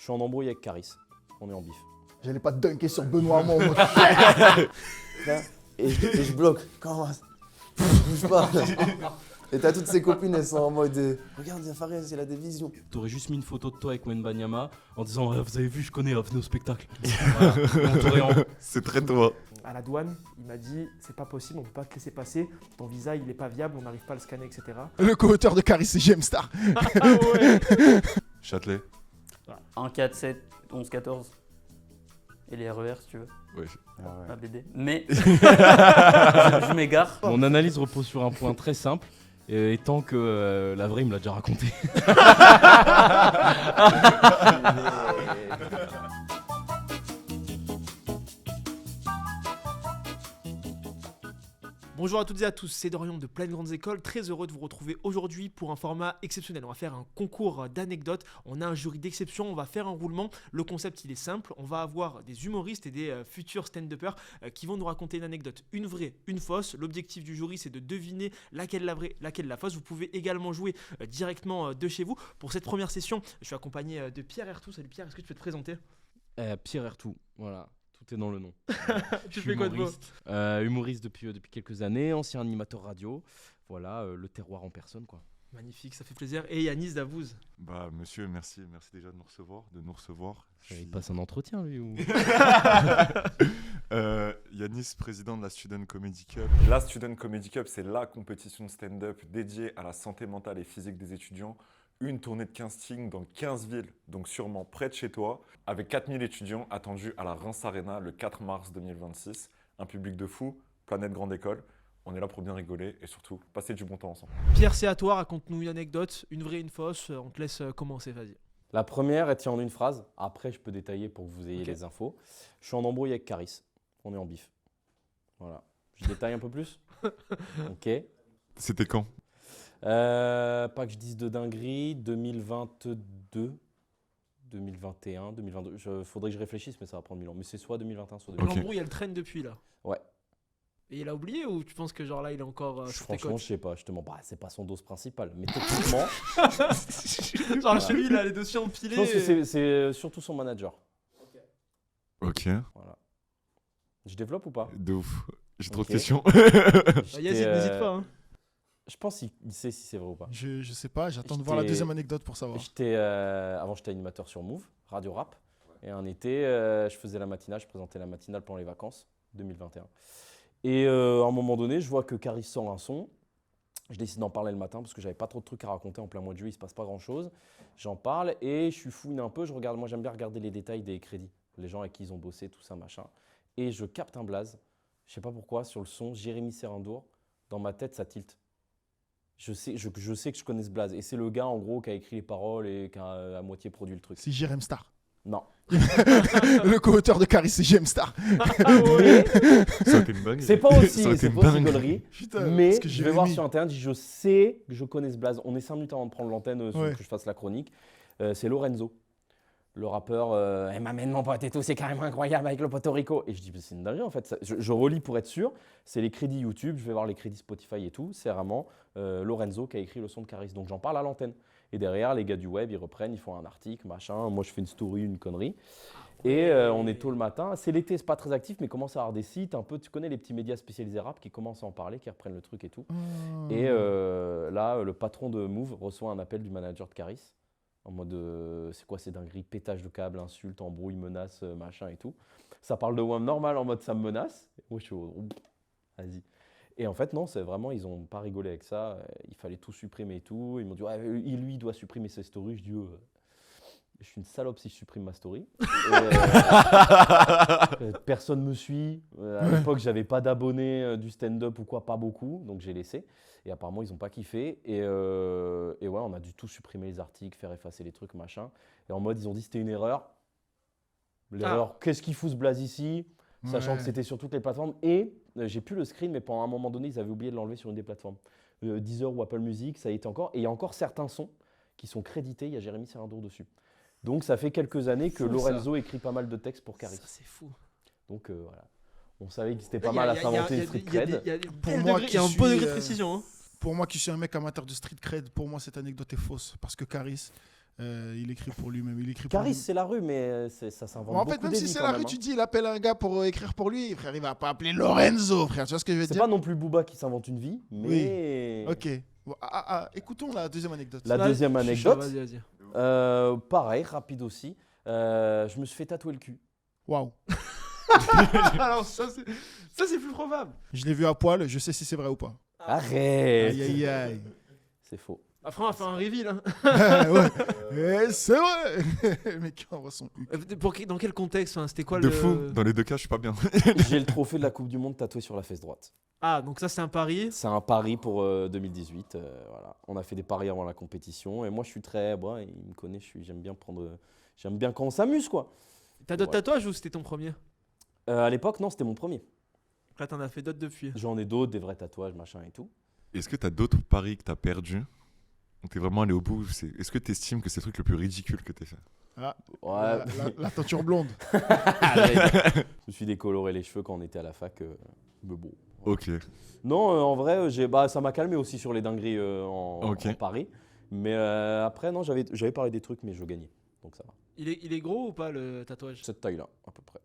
suis en embrouille avec Caris. On est en bif. J'allais pas te dunker sur Benoît Hamon. Et je bloque. Comment bouge pas. Et t'as toutes ses copines, elles sont en mode regarde, Fares, il a des visions. T'aurais juste mis une photo de toi avec Wenbanyama en disant vous avez vu, je connais, venez au spectacle. Voilà. C'est très toi. À la douane, il m'a dit c'est pas possible, on peut pas te laisser passer, ton visa il est pas viable, on n'arrive pas à le scanner, etc. Le co-auteur de Caris, c'est JM Star. Châtelet. Un 4, 7, 11, 14. Et les RER si tu veux, Ouais. la BD. Mais je m'égare. Mon analyse repose sur un point très simple, étant que la vraie, il me l'a déjà raconté. Bonjour à toutes et à tous, c'est Dorian de Pleine Grandes Écoles, très heureux de vous retrouver aujourd'hui pour un format exceptionnel. On va faire un concours d'anecdotes, on a un jury d'exception, on va faire un roulement. Le concept il est simple, on va avoir des humoristes et des futurs stand-uppers qui vont nous raconter une anecdote, une vraie, une fausse. L'objectif du jury c'est de deviner laquelle la vraie, laquelle la fausse. Vous pouvez également jouer directement de chez vous. Pour cette première session, je suis accompagné de Pierre Ertou. Salut Pierre, est-ce que tu peux te présenter? Pierre Ertou, voilà. Tout est dans le nom. Tu fais quoi de beau? Humoriste depuis quelques années, ancien animateur radio. Voilà, le terroir en personne, quoi. Magnifique, ça fait plaisir. Et Yanis Davouz. Bah monsieur, merci déjà de nous recevoir. Il passe un entretien, lui, ou... Yanis, président de la Student Comedy Cup. La Student Comedy Cup, c'est la compétition de stand-up dédiée à la santé mentale et physique des étudiants. Une tournée de casting dans 15 villes, donc sûrement près de chez toi, avec 4000 étudiants attendus à la Reims Arena le 4 mars 2026. Un public de fou, Planète Grande École. On est là pour bien rigoler et surtout passer du bon temps ensemble. Pierre, c'est à toi, raconte-nous une anecdote, une vraie, une fausse. On te laisse commencer, vas-y. La première, elle tient en une phrase. Après, je peux détailler pour que vous ayez Ok. les infos. Je suis en embrouille avec Caris. On est en bif. Voilà. Je détaille un peu plus. Ok. C'était quand? Pas que je dise de dinguerie. 2022, 2021, 2022. Faudrait que je réfléchisse, mais ça va prendre 1000 ans. Mais c'est soit 2021, soit 2022. Ok. L'embrouille, elle traîne depuis là. Ouais. Et il a oublié ou tu penses que genre là, il est encore sur tes Franchement, côtes? je sais pas. Je te mens. Bah, c'est pas son dose principale. Mais techniquement, Genre chez lui, il a les dossiers empilés. je pense que c'est surtout son manager. Ok, Voilà. Je développe ou pas? de ouf. J'ai trop Ok. de questions. Vas-y, J'étais, n'hésite pas. Hein. Je pense qu'il sait si c'est vrai ou pas. Je sais pas, j'attends de voir la J'étais- deuxième anecdote pour savoir. Avant, j'étais animateur sur Move, Radio Rap. Et un été, je faisais la matinale, je présentais la matinale pendant les vacances 2021. Et à un moment donné, je vois que Caris sort un son. Je décide d'en parler le matin parce que j'avais pas trop de trucs à raconter en plein mois de juillet, il se passe pas grand chose. J'en parle et je suis fouine un peu. Je regarde, moi j'aime bien regarder les détails des crédits, les gens avec qui ils ont bossé, tout ça, machin. Et je capte un blaze, je sais pas pourquoi, sur le son, Jérémy Serrindour. Dans ma tête, ça tilte. Je sais que je connais ce blaze. Et c'est le gars, en gros, qui a écrit les paroles et qui a à moitié produit le truc. C'est JM Star. Non. Le co-auteur de Caris, c'est JM Star. Ça a été une dingue. C'est pas Ça aussi, aurait été c'est une pas aussi dingue. gaulerie. Putain, Mais parce que je vais voir Jérémy- sur Internet, je sais que je connais ce blaze. On est 5 minutes avant de prendre l'antenne, Ouais. que je fasse la chronique. C'est Lorenzo, le rappeur. Elle m'amène mon pote et tout, c'est carrément incroyable avec le Porto Rico. Et je dis, c'est une dinguerie en fait. Je relis pour être sûr. C'est les crédits YouTube, je vais voir les crédits Spotify et tout. C'est vraiment Lorenzo qui a écrit le son de Caris. Donc j'en parle à l'antenne. Et derrière, les gars du web, ils reprennent, ils font un article, machin. Moi, je fais une story, une connerie. Et on est tôt le matin. C'est l'été, c'est pas très actif, mais commence à avoir des sites un peu. Tu connais les petits médias spécialisés rap qui commencent à en parler, qui reprennent le truc et tout. Et là, le patron de Move reçoit un appel du manager de Caris en mode c'est quoi ces dingueries, pétage de câble, insulte, embrouille, menace, machin et tout. Ça parle de WAM normal en mode ça me menace. Et moi je suis vas-y. Et en fait non, c'est vraiment ils ont pas rigolé avec ça. Il fallait tout supprimer et tout. Ils m'ont dit ouais, lui il doit supprimer ses stories. Je dis je suis une salope si je supprime ma story. Personne me suit. À l'époque, j'avais pas d'abonnés du stand-up ou quoi, pas beaucoup, donc j'ai laissé. Et apparemment, ils ont pas kiffé. Et ouais, on a dû tout supprimer les articles, faire effacer les trucs, machin. Et en mode, ils ont dit c'était une erreur. L'erreur, qu'est-ce qu'il fout ce blaze ici? Sachant Ouais. que c'était sur toutes les plateformes. Et j'ai plus le screen, mais pendant un moment donné, ils avaient oublié de l'enlever sur une des plateformes. Deezer ou Apple Music, ça y était encore. Et il y a encore certains sons qui sont crédités. Il y a Jérémy Serrindour dessus. Donc ça fait quelques années que Fou, Lorenzo écrit pas mal de textes pour Caris. Ça, c'est fou. Donc voilà. On savait que c'était pas Il y a- mal à il y a- s'inventer il y a- les street il y a- cred. il y a des Pour belles moi degrés- qui il y a un suis, bon degré de précision. Hein. Pour moi qui suis un mec amateur de street cred, pour moi cette anecdote est fausse. Parce que Caris, Il écrit pour lui-même. Il écrit pour Caris, lui. c'est la rue, mais ça s'invente En fait, beaucoup même si d'élits c'est quand la même, rue, hein. tu dis, il appelle un gars pour écrire pour lui. Frère, il va pas appeler Lorenzo, frère. Tu vois ce que je veux C'est dire? pas non plus Booba qui s'invente une vie, mais... Ok. Bon, écoutons la deuxième anecdote. La Vas-y, deuxième je suis chaud, anecdote, vas-y. pareil, rapide aussi. Je me suis fait tatouer le cul. Waouh. Alors, ça, c'est plus probable. Je l'ai vu à poil, je sais si c'est vrai ou pas. Arrête. Aïe, aïe, aïe. C'est faux. Après, on va faire un reveal. Hein. Ouais. C'est vrai. Le mec qui envoie son U. Dans quel contexte, hein, c'était quoi De le... fou, dans les deux cas, je suis pas bien. J'ai le trophée de la Coupe du Monde tatoué sur la fesse droite. Ah, donc ça, c'est un pari. C'est un pari pour 2018. Voilà. On a fait des paris avant la compétition et moi je suis très... Bon, il me connaît, j'aime bien prendre... J'aime bien quand on s'amuse quoi. T'as d'autres Ouais. tatouages ou c'était ton premier? À l'époque, non, c'était mon premier. Là, t'en as fait d'autres depuis. J'en ai d'autres, des vrais tatouages, machin et tout. Est-ce que tu as d'autres paris que tu as perdus? Donc tu es vraiment allé au bout. Est-ce que tu estimes que c'est le truc le plus ridicule que tu as fait? Ouais. La teinture blonde. Je me suis décoloré les cheveux quand on était à la fac. Mais bon. Ok. Non, en vrai, ça m'a calmé aussi sur les dingueries en Paris. Mais après, non, j'avais parlé des trucs, mais je gagnais. Donc ça va. Il est gros ou pas le tatouage? Cette taille-là, à peu près.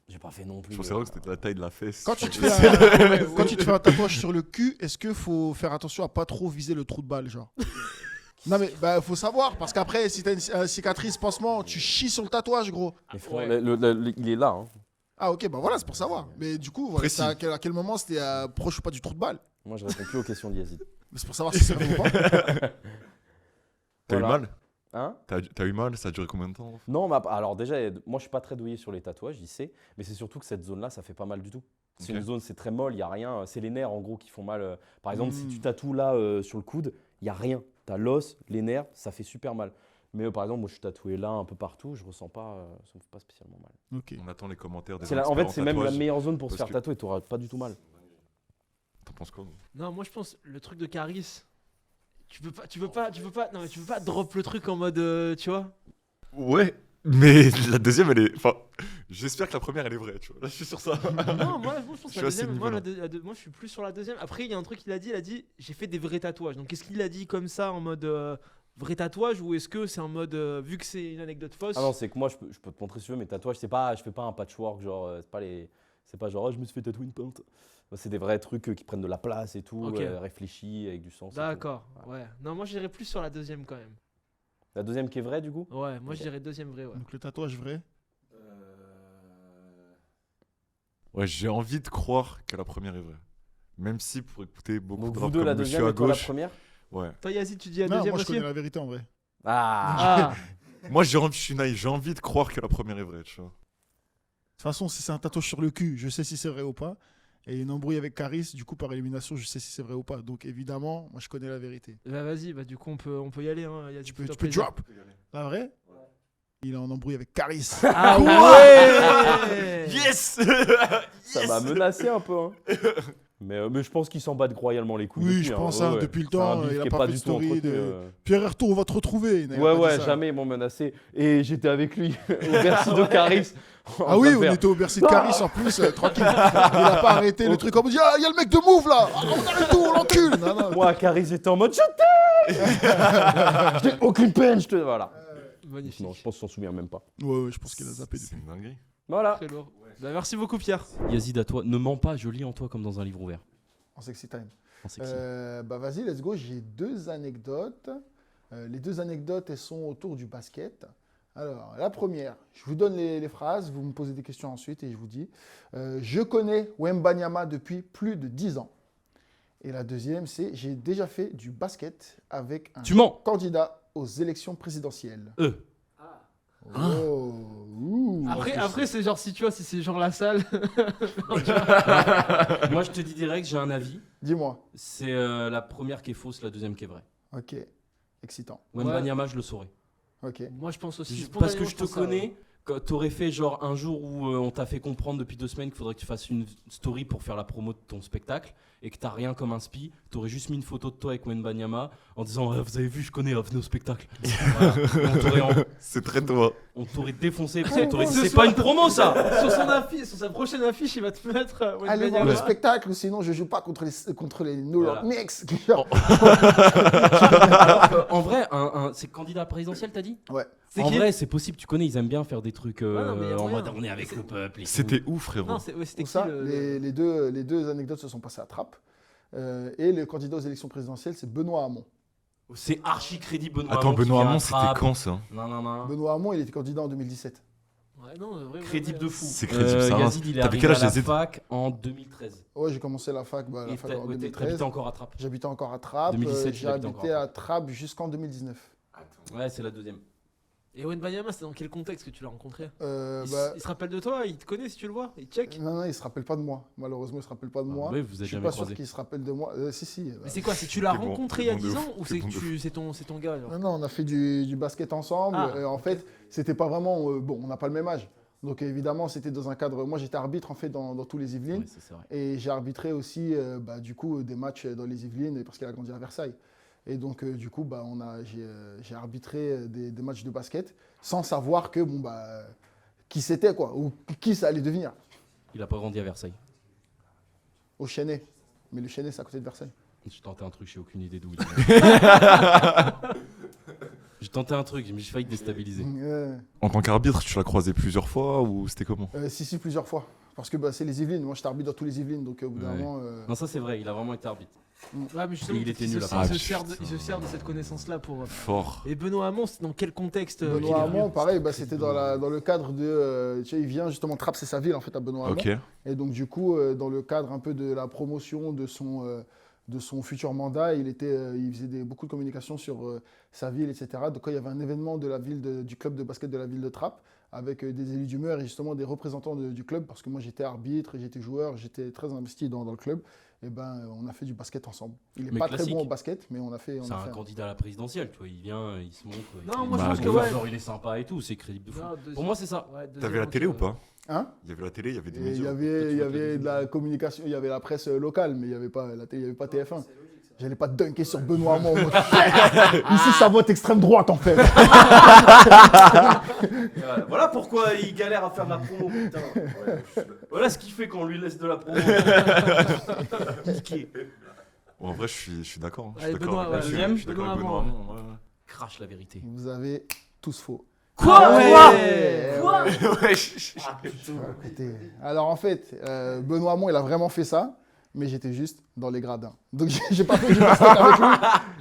J'ai pas fait non plus. Je pensais vraiment que c'était la taille de la fesse. Quand tu te fais un tatouage sur le cul, est-ce qu'il faut faire attention à pas trop viser le trou de balle, genre? Non mais faut savoir, parce qu'après, si t'as une cicatrice, pansement, tu chies sur le tatouage, gros. Mais frère, il est là. Hein. Ah ok, bah voilà, c'est pour savoir. Mais du coup, voilà, Précis. à quel moment c'était proche ou pas du trou de balle? Moi, je réponds plus aux questions d'Yazid. Mais c'est pour savoir si c'est vrai ou pas. T'as eu Voilà. mal? Hein? T'as eu mal? Ça a duré combien de temps? Non, mais alors déjà, moi, je suis pas très douillé sur les tatouages, il sait. Mais c'est surtout que cette zone-là, ça fait pas mal du tout. C'est Ok. une zone, c'est très molle, il y a rien. C'est les nerfs en gros qui font mal. Par exemple, si Mm. tu tatoues là sur le coude, il y a rien. T'as l'os, les nerfs, ça fait super mal. Mais par exemple, moi, je suis tatoué là, un peu partout, je ressens pas, ça me fait pas spécialement mal. Ok. On attend les commentaires des En fait, experts c'est même la tatouage. meilleure zone pour se parce faire que- tatouer. T'auras pas du tout mal. T'en penses quoi? Non, moi je pense le truc de Caris. Tu peux pas drop le truc en mode, tu vois. Ouais, mais la deuxième, elle est. Enfin, j'espère que la première, elle est vraie, tu vois. Là, je suis sur ça. Non, moi je pense Je que la suis à ce deuxième, moi, niveau-là. moi je suis plus sur la deuxième. Après, il y a un truc qu'il a dit j'ai fait des vrais tatouages. Donc est-ce qu'il a dit comme ça en mode vrai tatouage ou est-ce que c'est en mode vu que c'est une anecdote fausse? Ah non, c'est que moi, je peux te montrer si tu veux mes tatouages. Je fais pas un patchwork, genre, c'est pas genre, oh, je me suis fait tatouer une peinte. C'est des vrais trucs qui prennent de la place et tout, Ok. réfléchis, avec du sens. et tout. D'accord, ouais. Non, moi je dirais plus sur la deuxième quand même. La deuxième qui est vraie, du coup? Ouais, moi je Ok. dirais deuxième vrai, ouais. Donc le tatouage vrai. Ouais, j'ai envie de croire que la première est vraie. Même si pour écouter beaucoup Donc de vous rap deux, la comme Monsieur deuxième à et toi la gauche. première? Ouais. Toi Yazid, tu dis la Non, deuxième moi je aussi? connais la vérité en vrai. Ah, Ah, Moi, je suis naïf. J'ai envie de croire que la première est vraie, tu vois. De toute façon, si c'est un tatouage sur le cul, je sais si c'est vrai ou pas. Et une embrouille avec Caris, du coup, par élimination, je sais si c'est vrai ou pas. Donc évidemment, moi je connais la vérité. bah vas-y, bah du coup on peut y aller. Hein. Yazid, Tu peux fais-toi plaisir. drop. La vraie? Il est en embrouille avec Caris. Ah ouais. Yes. ça m'a menacé un peu. Hein. Mais je pense qu'ils s'en battent royalement les couilles. Oui, depuis, je pense, hein, depuis le C'est un temps, bif il a qui est pas fait de du tout story entretenu, de- Pierre Hertour, on va te retrouver. Il n'avait Ouais, pas ouais, dit ça. jamais ils m'ont menacé. Et j'étais avec lui au Bercy de Caris. Ah oui, on était au Bercy de Caris en plus, tranquille. Il a pas arrêté le truc en mode il y a le mec de Move là. Ah, on arrête tout, on l'encule. Non, non. Moi, à Caris, j'étais en mode je t'aime. Je n'ai aucune peine, je te. Voilà. Magnifique. Non, je pense qu'il s'en souvient même pas. Ouais, je pense qu'il a zappé C'est depuis. une dinguerie. Voilà. Très lourd. Bah, merci beaucoup Pierre. Yazid, à toi, ne mens pas, je lis en toi comme dans un livre ouvert. En sexy time. En sexy. Bah vas-y, let's go. J'ai deux anecdotes. Les deux anecdotes, elles sont autour du basket. Alors, la première, je vous donne les phrases, vous me posez des questions ensuite et je vous dis. Je connais Wembanyama depuis plus de 10 ans. Et la deuxième, c'est j'ai déjà fait du basket avec un Tu mens. candidat aux élections présidentielles. Oh, ouh. Après c'est genre si tu vois si c'est genre la salle. Moi, je te dis direct, j'ai un avis. Dis-moi. C'est la première qui est fausse, la deuxième qui est vraie. Ok, excitant. Wembanyama, je le saurais. Ok. Moi je pense aussi. Parce que je te spontanément, pense ça, connais, T'aurais fait genre un jour où on t'a fait comprendre depuis 2 semaines qu'il faudrait que tu fasses une story pour faire la promo de ton spectacle et que t'as rien comme inspi, t'aurais juste mis une photo de toi avec Wembanyama en disant vous avez vu je connais, venez au spectacle. Voilà. C'est très toi. On t'aurait défoncé, c'est pas une promo ça. Sur son affiche, sur sa prochaine affiche, il va te mettre Allez voir Wembanyama. le spectacle, ou sinon je joue pas contre les New York Voilà. Knicks. En vrai, c'est candidat présidentiel t'as dit? Ouais. C'est En qui vrai c'est possible, tu connais, ils aiment bien faire des trucs non, mais y a en moyen. mode on est avec le peuple. et tout. C'était où, frérot? Non, c'était Pour qui ça, le... les deux anecdotes se sont passées à Trappes. Et le candidat aux élections présidentielles, c'est Benoît Hamon. C'est archi crédit Benoît Attends, Hamon qui Benoît vient Hamon, à c'était Trappes. quand ça? Non. Benoît Hamon, il était candidat en 2017. Ouais, non, vrai, Crédible de fou. C'est crédible, ça. Yazid, il est T'avais arrivé quel à âge, la Yazid? fac en 2013. Ouais, j'ai commencé la fac, Et en t'habitais 2013. encore à Trappes. J'habitais encore à Trappes. 2017, J'ai j'habitais encore habité à à Trappes jusqu'en 2019. Ouais, c'est la deuxième. Et Wembanyama, c'est dans quel contexte que tu l'as rencontré Euh, il, bah, il se rappelle de toi, il te connaît si tu le vois, il check. non, il ne se rappelle pas de moi. Malheureusement, il ne se rappelle pas de moi. Oui, vous Je êtes suis jamais pas sûr croisés. qu'il se rappelle de moi. Si. Mais c'est quoi, c'est tu l'as T'es bon, rencontré t'es il y a bon de 10 ouf, ans ou t'es c'est bon de que c'est ton gars genre Non, on a fait du basket ensemble. Ah, En fait, c'était pas vraiment. Bon, on n'a pas le même âge. Donc évidemment, c'était dans un cadre. Moi, j'étais arbitre en fait dans tous les Yvelines. Ouais, c'est vrai. Et j'ai arbitré aussi du coup des matchs dans les Yvelines parce qu'elle a grandi à Versailles. Et donc du coup, j'ai arbitré des matchs de basket sans savoir que qui c'était quoi ou qui ça allait devenir. Il a pas grandi à Versailles. Au Chênay. Mais le Chênay, c'est à côté de Versailles. J'ai tenté un truc, j'ai aucune idée d'où il est. J'ai tenté un truc, mais j'ai failli te déstabiliser. En tant qu'arbitre, tu l'as croisé plusieurs fois ou c'était comment? Si, plusieurs fois. Parce que c'est les Yvelines. Moi, j'étais arbitre dans tous les Yvelines. Donc au bout d'un Ouais. moment. Non, ça c'est vrai, il a vraiment été arbitre. Ouais, mais justement, Et il était se- nul à il part. se sert de- il se sert de cette connaissance-là pour. Fort. Et Benoît Hamon, c'est dans quel contexte qu'il Benoît est venu Hamon, pareil, c'était dans le cadre de. Tu sais, il vient justement, Trappes, c'est sa ville en fait, à Benoît Hamon. Ok. Et donc, du coup, dans le cadre un peu de la promotion de son futur mandat, il faisait beaucoup de communication sur sa ville, etc. Donc, quand il y avait un événement de la ville du club de basket de la ville de Trappes, avec des élus d'humeur et justement des représentants du club, parce que moi j'étais arbitre, j'étais joueur, j'étais très investi dans le club, et on a fait du basket ensemble. Il n'est Mais pas classique. très bon au basket, mais on a fait. C'est un candidat à la présidentielle, tu vois. Il vient, il se montre. Non, il moi, je pense que ouais. ouais. Genre, il est sympa et tout, c'est crédible de fou. Non, deuxième- Pour moi, c'est ça. ouais, deuxième T'avais la télé ou enquête, pas? Hein? Il y avait la télé, il y avait des Et médias. il y avait de la communication, il y avait la presse locale, mais il n'y avait pas la télé, il n'y avait pas TF1. J'allais pas dunker sur Benoît Hamon. Ici, ça vote extrême droite, en fait. Voilà pourquoi il galère à faire de la promo, putain. Voilà ce qu'il fait quand on lui laisse de la promo. Niqué. Bon, en vrai, je suis d'accord. Hein. Je Allez, suis d'accord Benoît, avec ouais, là-dessus. Je suis d'accord Benoît avec Benoît Hamon, Hamon. Ouais. Crache la vérité. Vous avez tous faux. Quoi Ouais. Quoi Ouais, Écoutez, alors en fait, Benoît Hamon, il a vraiment fait ça, mais j'étais juste dans les gradins. Donc j'ai pas fait du basket avec lui.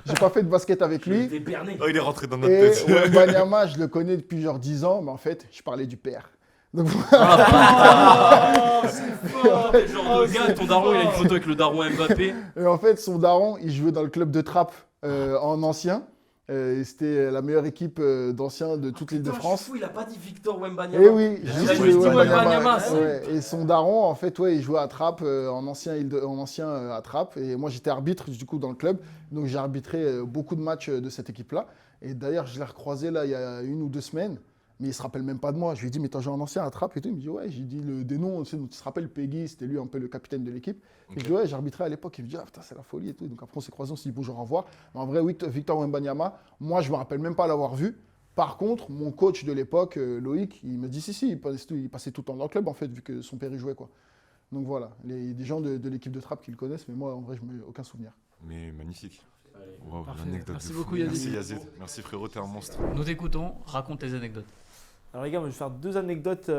J'ai pas fait de basket avec lui. T'es berné. Oh, il est rentré dans notre Et tête. Wembanyama, je le connais depuis genre 10 ans, mais en fait, je parlais du père. Donc Ah, c'est fort. Quel genre de gars, ton daron, il a une photo avec le daron Mbappé. Et en fait, son daron, il jouait dans le club de Trappes en ancien. Et c'était la meilleure équipe d'anciens de toute l'île de France. Fou, il a pas dit Victor Wembanyama. Et oui, Il a juste dit le Wembanyama. Ouais. Et son daron, en fait, ouais, il jouait à Trappes, en ancien à Trappes. Et moi, j'étais arbitre du coup dans le club, donc j'ai arbitré beaucoup de matchs de cette équipe-là. Et d'ailleurs, je l'ai recroisé là il y a 1 ou 2 semaines. Mais il se rappelle même pas de moi. Je lui ai dit, mais t'as joué en ancien à Trappes et tout. Il me dit, ouais, j'ai dit des noms. Tu te rappelles Peggy, c'était lui un peu le capitaine de l'équipe. Et je dis, ouais, j'arbitrais à l'époque. Il me dit, ah putain, c'est la folie et tout. Donc après, on s'est croisés, on s'est dit, bon, je renvoie. Mais en vrai, Victor Wembanyama, moi, je me rappelle même pas l'avoir vu. Par contre, mon coach de l'époque, Loïc, il me dit, si, il passait tout le temps dans le club, en fait, vu que son père y jouait, quoi. Donc voilà, il y a des gens de l'équipe de Trappes qui le connaissent, mais moi, en vrai, je n'ai aucun souvenir. Mais magnifique. Wow, Parfait. l'anecdote Merci de beaucoup, fou. Yazid. Merci Yazid. Merci frérot, t'es un monstre. Nous t'écoutons, raconte tes anecdotes. Alors les gars, moi, je vais faire 2 anecdotes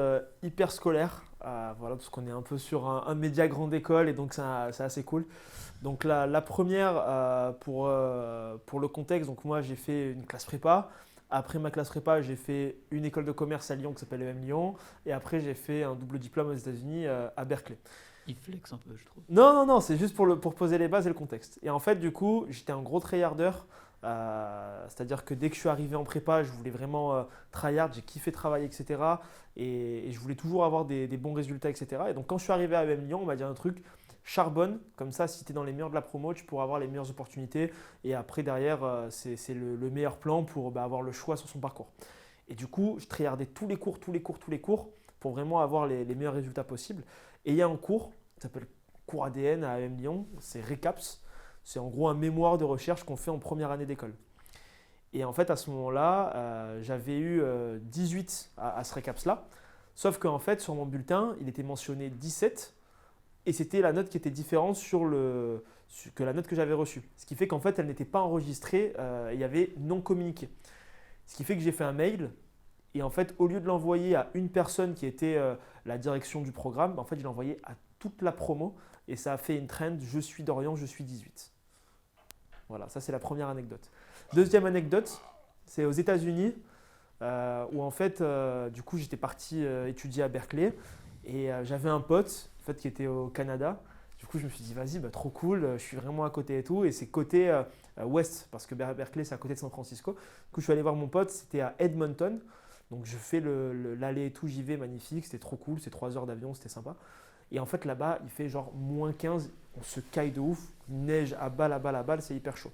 hyper scolaires, voilà, parce qu'on est un peu sur un média grande école et donc c'est assez cool. Donc la première, pour le contexte, donc moi j'ai fait une classe prépa. Après ma classe prépa, j'ai fait une école de commerce à Lyon qui s'appelle EM Lyon. Et après j'ai fait un double diplôme aux États-Unis à Berkeley. Il flex un peu, je trouve. Non, c'est juste pour poser les bases et le contexte. Et en fait, du coup, j'étais un gros tryharder. C'est-à-dire que dès que je suis arrivé en prépa, je voulais vraiment tryhard, j'ai kiffé travailler, etc. Et je voulais toujours avoir des bons résultats, etc. Et donc, quand je suis arrivé à EM Lyon, on m'a dit un truc, charbonne, comme ça, si tu es dans les meilleurs de la promo, tu pourras avoir les meilleures opportunités. Et après, derrière, c'est le meilleur plan pour avoir le choix sur son parcours. Et du coup, je tryhardais tous les cours pour vraiment avoir les meilleurs résultats possibles. Et il y a un cours qui s'appelle cours ADN à AM Lyon, c'est RECAPS. C'est en gros un mémoire de recherche qu'on fait en première année d'école. Et en fait, à ce moment-là, j'avais eu 18 à ce RECAPS-là. Sauf qu'en fait, sur mon bulletin, il était mentionné 17 et c'était la note qui était différente que la note que j'avais reçue. Ce qui fait qu'en fait, elle n'était pas enregistrée, il y avait non communiqué. Ce qui fait que j'ai fait un mail et en fait, au lieu de l'envoyer à une personne qui était la direction du programme, en fait, je l'ai envoyé à toute la promo et ça a fait une trend « Je suis Dorian, je suis 18 ». Voilà, ça c'est la première anecdote. Deuxième anecdote, c'est aux États-Unis où en fait, du coup, j'étais parti étudier à Berkeley et j'avais un pote en fait, qui était au Canada. Du coup, je me suis dit, vas-y, trop cool, je suis vraiment à côté et tout. Et c'est côté ouest, parce que Berkeley, c'est à côté de San Francisco. Du coup, je suis allé voir mon pote, c'était à Edmonton. Donc, je fais l'aller et tout, j'y vais, magnifique, c'était trop cool, c'est 3 heures d'avion, c'était sympa. Et en fait, là-bas, il fait genre -15, on se caille de ouf, neige à balle, c'est hyper chaud.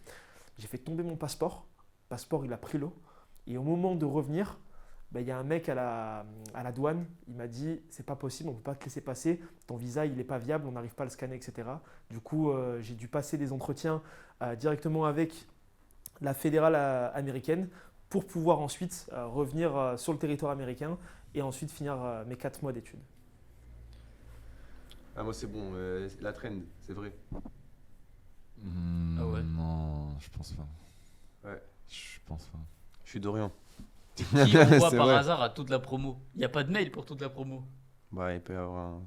J'ai fait tomber mon passeport, le passeport, il a pris l'eau. Et au moment de revenir, il y a un mec à la douane, il m'a dit c'est pas possible, on ne peut pas te laisser passer, ton visa il n'est pas viable, on n'arrive pas à le scanner, etc. Du coup, j'ai dû passer des entretiens directement avec la fédérale américaine pour pouvoir ensuite revenir sur le territoire américain et ensuite finir mes 4 mois d'études. Ah, moi, c'est bon, la trend, c'est vrai. Ah ouais. Non, je pense pas. Ouais. Je pense pas. Je suis Dorian. Qui envoie C'est par vrai. hasard à toute la promo? Il n'y a pas de mail pour toute la promo. Bah, il peut y avoir un.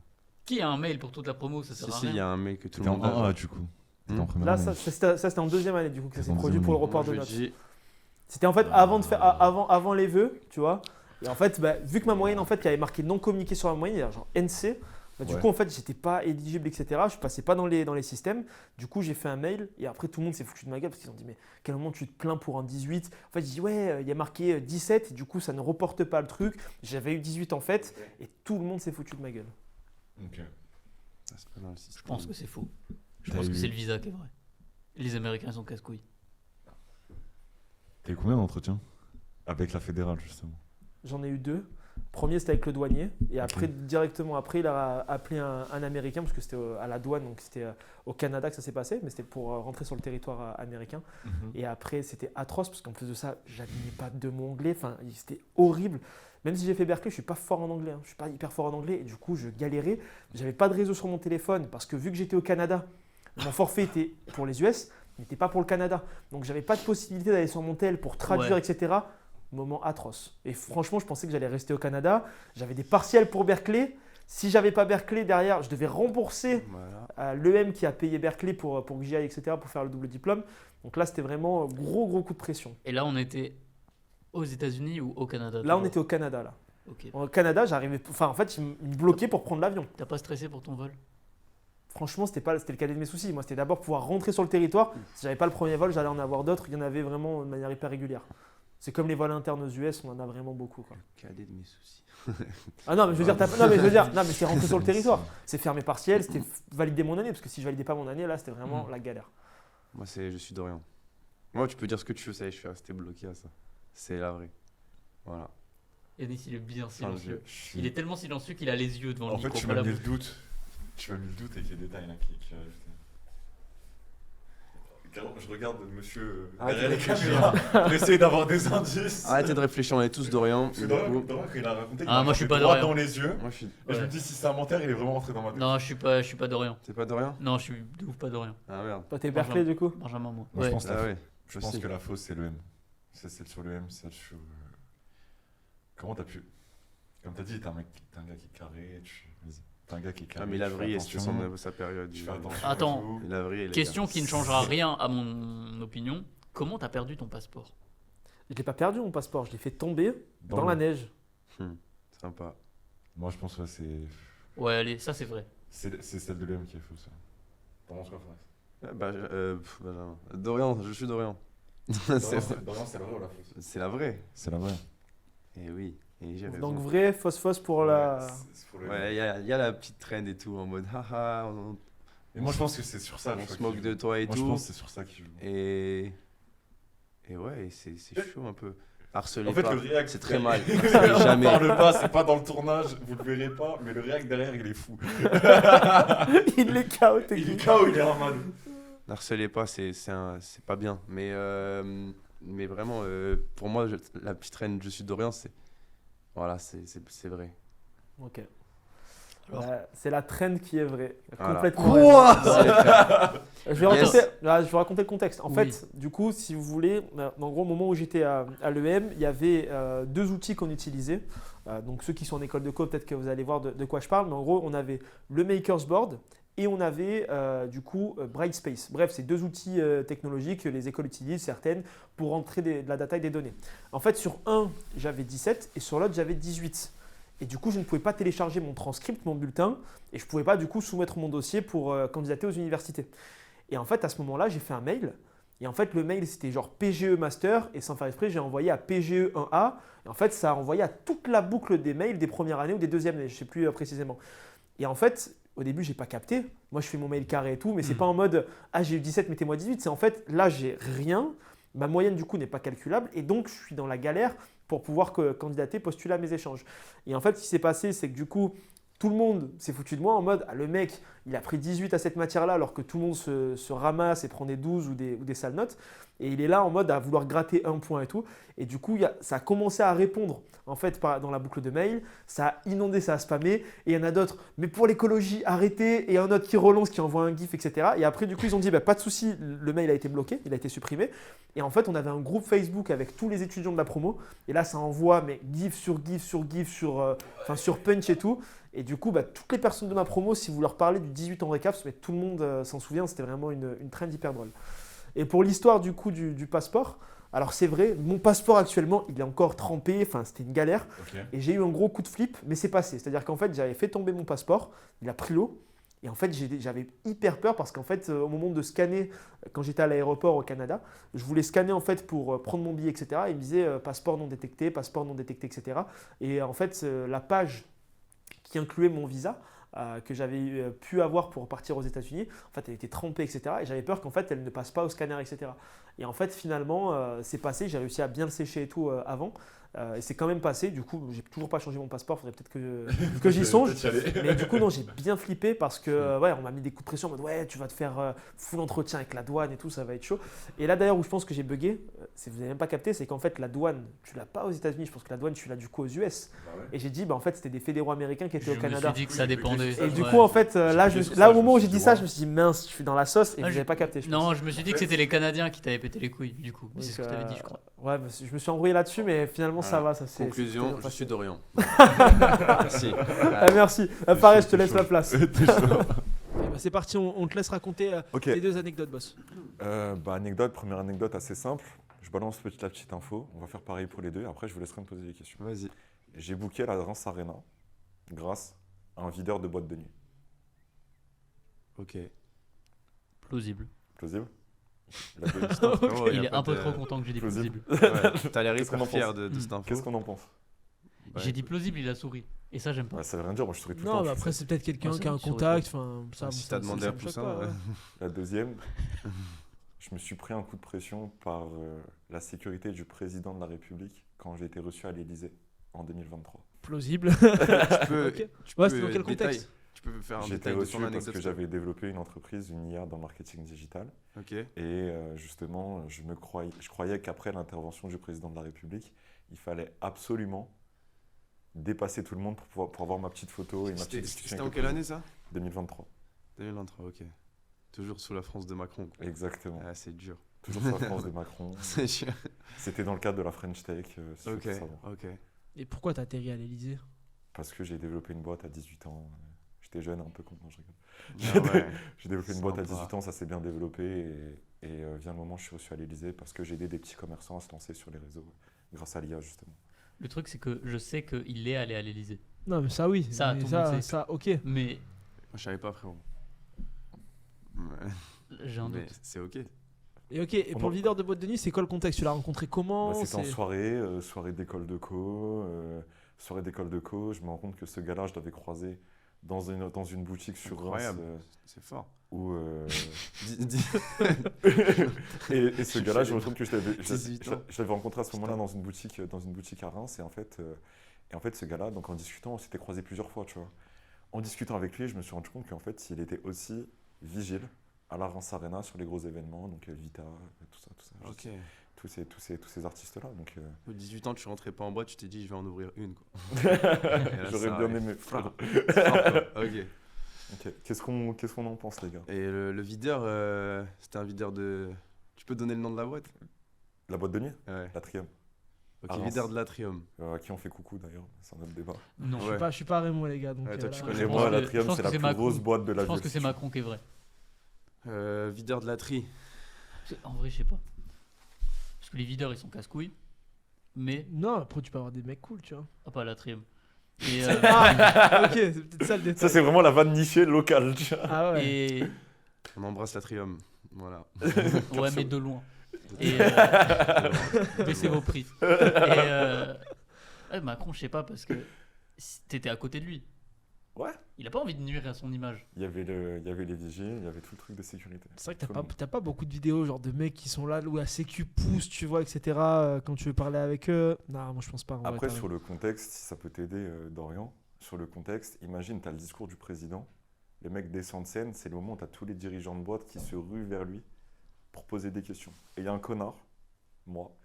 Qui a un mail pour toute la promo? Ça sert à Si, il y rien. a un mail que tout T'étais le en monde a. 1A du coup. T'étais en première Là, année. ça c'était en deuxième année du coup que ça C'est s'est en produit deuxième pour le année. report Moi, de je notes. dis- C'était en fait avant les vœux, tu vois. Et en fait, vu que ma moyenne, en fait, il y avait marqué non communiqué sur la moyenne, il y a genre NC. Du Ouais. coup, en fait, j'étais pas éligible, etc. Je passais pas dans les systèmes. Du coup, j'ai fait un mail et après, tout le monde s'est foutu de ma gueule parce qu'ils ont dit mais quel moment tu te plains pour un 18? En fait, j'ai dit ouais, il y a marqué 17 et du coup, ça ne reporte pas le truc. J'avais eu 18 en fait et tout le monde s'est foutu de ma gueule. Ok. Ah, c'est pas dans le Je système. pense que c'est faux. Je T'as pense que eu- c'est le visa qui est vrai. Les Américains sont casse-couilles. T'as eu combien d'entretiens avec la fédérale justement? J'en ai eu 2. Premier, c'était avec le douanier. Et après, directement après, il a appelé un Américain, parce que c'était à la douane, donc c'était au Canada que ça s'est passé, mais c'était pour rentrer sur le territoire américain. Et après, c'était atroce, parce qu'en plus de ça, j'aligais pas de mon anglais. Enfin, c'était horrible. Même si j'ai fait Berkeley, je suis pas fort en anglais. Je suis pas hyper fort en anglais. Et du coup, je galérais. J'avais pas de réseau sur mon téléphone, parce que vu que j'étais au Canada, mon forfait était pour les US, il n'était pas pour le Canada. Donc, j'avais pas de possibilité d'aller sur mon tel pour traduire, Ouais. etc. Moment atroce. Et franchement, je pensais que j'allais rester au Canada. J'avais des partiels pour Berkeley. Si j'avais pas Berkeley derrière, je devais rembourser Voilà. l'EM qui a payé Berkeley pour que j'y aille, etc., pour faire le double diplôme. Donc là, c'était vraiment gros coup de pression. Et là, on était aux États-Unis ou au Canada? Là, on toujours était au Canada. Là. Ok. Au Canada, j'arrivais. Enfin, en fait, ils me bloquaient pour prendre l'avion. T'as pas stressé pour ton vol? Franchement, c'était le cadet de mes soucis. Moi, c'était d'abord pouvoir rentrer sur le territoire. Si j'avais pas le premier vol, j'allais en avoir d'autres. Il y en avait vraiment de manière hyper régulière. C'est comme les vols internes aux US, on en a vraiment beaucoup. Quoi. Cadet de mes soucis. Ah non, mais je veux dire, non, mais c'est rentrer sur le territoire. C'est faire mes partiels, c'était valider mon année. Parce que si je validais pas mon année, là, c'était vraiment la galère. Moi, je suis Dorian. Moi, tu peux dire ce que tu veux, ça y est, je suis resté bloqué à ça. C'est la vraie. Voilà. Yanis, il est bien Enfin, silencieux. Il est tellement silencieux qu'il a les yeux devant le En fait, micro. tu pas m'as la mis le bouche. doute. Tu m'as mis le doute avec les détails là qui a ajouté. Je regarde monsieur Arrêtez derrière de les réfléchir. caméras pour essayer d'avoir des indices. Arrêtez de réfléchir, on est tous Dorian. Parce que Du coup, Dorian, quand il a raconté, il Ah, m'a moi, je suis regardé pas droit Dorian. dans les yeux. moi, je suis. Et je Ouais. me dis, si c'est un menteur, il est vraiment rentré dans ma tête. Non, je suis pas Dorian. C'est pas Dorian? Non, je suis de ouf pas Dorian. Ah merde. Toi, t'es Berkeley, du coup? Benjamin, moi. Moi, Ouais. je pense, Ah ouais. je pense que la fausse, c'est le M. C'est celle sur le M, celle sur. Comment t'as pu. Comme t'as dit, t'es un gars qui est carré. Vas-y. T'es un gars qui est carré. Ah, mais tu fais l'avril, c'était attention, sa période. tu fais attention. Attends. et tout. L'avril, Question qui ne changera rien à mon opinion. Comment t'as perdu ton passeport? Je l'ai pas perdu, mon passeport. Je l'ai fait tomber dans le- la neige. Sympa. Moi, je pense que Ouais, allez, ça c'est vrai. c'est celle de l'EM qui est fausse. T'en penses quoi, Fares? Benjamin. Dorian, je suis Dorian. Dorian, c'est la vraie ou la fausse? C'est la vraie. C'est la vraie. Et oui. Et j'ai raison. Donc vrai, fausse pour la. C'est pour le M. Ouais, il y a la petite trend et tout en mode haha, Et moi, je pense que c'est sur ça. on je crois se moque qu'il de joue. toi et Moi, je tout. pense que c'est sur ça qu'il joue. Et ouais, c'est chaud un peu. Harcelez En fait, pas. le réact, C'est très mal. On Harcelez jamais. parle pas, c'est pas dans le tournage, vous le verrez pas, mais le réact derrière, il est fou. Il est KO Il est technique. KO, il est en mode. Harcelez pas, c'est pas bien. Mais vraiment, pour moi, la petite reine Je suis d'Orient, c'est vrai. Ok. Alors. C'est la trend qui est vraie. Voilà. Complètement. Je vais, raconter le contexte. En Oui. fait, du coup, si vous voulez, en gros, au moment où j'étais à l'EM, il y avait deux outils qu'on utilisait. Donc, ceux qui sont en école de co, peut-être que vous allez voir de quoi je parle. Mais en gros, on avait le Maker's Board et on avait du coup Brightspace. Bref, c'est deux outils technologiques que les écoles utilisent, certaines, pour rentrer de la data et des données. En fait, sur un, j'avais 17 et sur l'autre, j'avais 18. Et du coup, je ne pouvais pas télécharger mon transcript, mon bulletin, et je ne pouvais pas du coup soumettre mon dossier pour candidater aux universités. Et en fait, à ce moment-là, j'ai fait un mail. Et en fait, le mail, c'était genre PGE Master, et sans faire exprès, j'ai envoyé à PGE 1A. Et en fait, ça a envoyé à toute la boucle des mails des premières années ou des deuxièmes années, je ne sais plus précisément. Et en fait, au début, je n'ai pas capté. Moi, je fais mon mail carré et tout, mais ce n'est pas en mode « Ah, j'ai eu 17, mettez-moi 18 ». C'est en fait, là, j'ai rien. Ma moyenne, du coup, n'est pas calculable. Et donc, je suis dans la galère pour pouvoir candidater, postuler à mes échanges. Et en fait, ce qui s'est passé, c'est que du coup, tout le monde s'est foutu de moi en mode ah, le mec, il a pris 18 à cette matière-là alors que tout le monde se ramasse et prend des 12 ou des sales notes. Et il est là en mode à vouloir gratter un point et tout. Et du coup, ça a commencé à répondre en fait dans la boucle de mail. Ça a inondé, ça a spammé. Et il y en a d'autres, mais pour l'écologie, arrêtez. Et un autre qui relance, qui envoie un gif, etc. Et après, du coup, ils ont dit pas de souci, le mail a été bloqué, il a été supprimé. Et en fait, on avait un groupe Facebook avec tous les étudiants de la promo. Et là, ça envoie mais gif sur gif sur gif sur Punch et tout. Et du coup, toutes les personnes de ma promo, si vous leur parlez du 18 en récap, mais tout le monde s'en souvient, c'était vraiment une trend hyper drôle. Et pour l'histoire du coup du passeport, alors c'est vrai, mon passeport actuellement, il est encore trempé, enfin c'était une galère. Ok. Et j'ai eu un gros coup de flip, mais c'est passé. C'est-à-dire qu'en fait, j'avais fait tomber mon passeport, il a pris l'eau. Et en fait, j'avais hyper peur parce qu'en fait, au moment de scanner, quand j'étais à l'aéroport au Canada, je voulais scanner en fait pour prendre mon billet, etc. Et il me disait passeport non détecté, etc. Et en fait, la page qui incluait mon visa que j'avais pu avoir pour partir aux États-Unis, en fait, elle était trempée, etc. Et j'avais peur qu'en fait, elle ne passe pas au scanner, etc. Et en fait, finalement, c'est passé. J'ai réussi à bien le sécher et tout avant. Et c'est quand même passé. Du coup, j'ai toujours pas changé mon passeport. Il faudrait peut-être que j'y songe. Mais du coup, non, j'ai bien flippé parce que ouais, on m'a mis des coups de pression en mode ouais, tu vas te faire full entretien avec la douane et tout, ça va être chaud. Et là, d'ailleurs, où je pense que j'ai bugué, vous n'avez même pas capté, c'est qu'en fait, la douane, tu l'as pas aux États-Unis. Je pense que la douane, tu l'as du coup aux US. Et j'ai dit, en fait, c'était des fédéraux américains qui étaient au Canada. Je me suis dit que ça dépendait. Et du Ouais. coup, en fait, là, au moment où j'ai dit ça, je me suis dit mince, je suis dans la sauce et Ah, vous n'avez pas capté. Non, je me suis dit que c'était les Canadiens qui t'avaient pété les couilles, du coup. Donc, C'est ce que t'avais dit, je crois. Ouais, je me suis embrouillé là-dessus, mais finalement, ça va. Ça, Conclusion, Je suis d'Orient. Merci. Merci. Pareil, je te laisse la place. T'es chaud. C'est parti, on te laisse raconter Ok. les deux anecdotes, boss. Première anecdote assez simple. Je balance la petite info. On va faire pareil pour les deux. Après, je vous laisserai me poser des questions. Vas-y. J'ai booké la Reims Arena grâce à un videur de boîte de nuit. Ok. Plausible. Plausible? Frérot, y a Il est pas un peu de- trop content que j'ai dit Plausible. plausible. Ouais, t'as l'air Qu'est-ce qu'on hyper en fier pense de cette info. Qu'est-ce qu'on en pense? Ouais. J'ai dit plausible, il a souri. Et ça, j'aime pas. Ouais, ça veut rien dire, moi je souris tout le Non, temps. mais tu après, sais. c'est peut-être quelqu'un Ouais, qui a un c'est sur contact. Enfin, ça, Si ça- t'as demandé ça à me choque Poussin, pas, ouais. La deuxième, je me suis pris un coup de pression par la sécurité du président de la République quand j'ai été reçu à l'Élysée en 2023. Plausible. Tu peux, Ok. tu Ouais, peux c'est dans quel détail- contexte? Tu peux faire un J'ai été détail de reçu ton parce anecdote. que j'avais développé une entreprise, une IA dans le marketing digital. Ok. Et justement, je croyais qu'après l'intervention du président de la République, il fallait absolument dépasser tout le monde pour avoir ma petite photo et ma petite discussion. C'était en avec quelle le année ça? président. 2023. 2023, ok. Toujours sous la France de Macron. Quoi. Exactement. Ah, c'est dur. Toujours sur la France de Macron. C'est dur. C'était dans le cadre de la French Tech. Si Ok, tu veux savoir. ok. Et pourquoi t'as atterri à l'Elysée? Parce que j'ai développé une boîte à 18 ans. J'étais jeune, un peu con. Non, je rigole. Ah ouais. J'ai développé une boîte à Sympa. 18 ans, ça s'est bien développé. Et vient le moment où je suis reçu à l'Élysée parce que j'ai aidé des petits commerçants à se lancer sur les réseaux grâce à l'IA, justement. Le truc, c'est que je sais qu'il est allé à l'Elysée. Non, mais ça, oui. Ça, Mais tout le monde sait. ok. Mais Moi, je savais pas, frérot. Ouais. j'ai un Mais doute. c'est ok. Et ok, et pour le leader de boîte de nuit, c'est quoi le contexte? Tu l'as rencontré comment? C'était en soirée, soirée d'école de co. Soirée d'école de co, je me rends compte que ce gars-là, je l'avais croisé dans une boutique sur Reims. Incroyable. C'est fort. Où, Dis- dis- et ce gars-là, je me souviens que 18 ans. je l'avais rencontré à ce moment-là dans une boutique à Reims. Et en fait, ce gars-là, donc en discutant, on s'était croisés plusieurs fois, tu vois. En discutant avec lui, je me suis rendu compte qu'en fait, il était aussi vigile à la Reims Arena sur les gros événements, donc Vita, tout ça. Ok. Tous ces artistes-là. Donc, 18 ans, tu rentrais pas en boîte, tu t'es dit, je vais en ouvrir une. Quoi. j'aurais ça bien arrive. aimé. Frappe. Frappe, quoi. Ok. Ok. Qu'est-ce qu'on en pense, les gars? Et le videur, c'était un videur de. Tu peux donner le nom de la boîte? La boîte de nuit? Ouais. L'Atrium. Ok, À Reims. videur de l'Atrium. À qui on fait coucou d'ailleurs, c'est un autre débat. Non. Ouais. Je suis pas Rémo, les gars. Donc, Ouais, toi, tu là, connais Et Je moi, pense que- l'Atrium, je pense c'est que la c'est plus Macron. grosse boîte de la Je pense ville. que c'est Macron qui est vrai. Videur de la Tri. En vrai, je sais pas. Parce que les videurs, ils sont casse-couilles. Mais. Non, après, tu peux avoir des mecs cool, tu vois. Ah, pas l'Atrium. Et, Ah, ok, c'est peut-être ça le détail. Ça, c'est vraiment la vanne nichée locale, tu vois. Ah ouais. et On embrasse l'Atrium. Voilà. ouais, mais de loin. Et baissez vos prix. Et ouais, Macron, je sais pas, parce que t'étais à côté de lui. Ouais. Il a pas envie de nuire à son image. Il y avait les vigiles, il y avait tout le truc de sécurité. C'est vrai que Tout le monde. t'as pas beaucoup de vidéos genre de mecs qui sont là où la sécu pousse, tu vois, etc. Quand tu veux parler avec eux. Non, moi je pense pas. en vrai, Après, t'as sur raison. le contexte, si ça peut t'aider, Dorian, sur le contexte, imagine, tu as le discours du président, les mecs descendent de scène, c'est le moment où tu as tous les dirigeants de boîte qui se ruent vers lui pour poser des questions. Et il y a un connard, moi,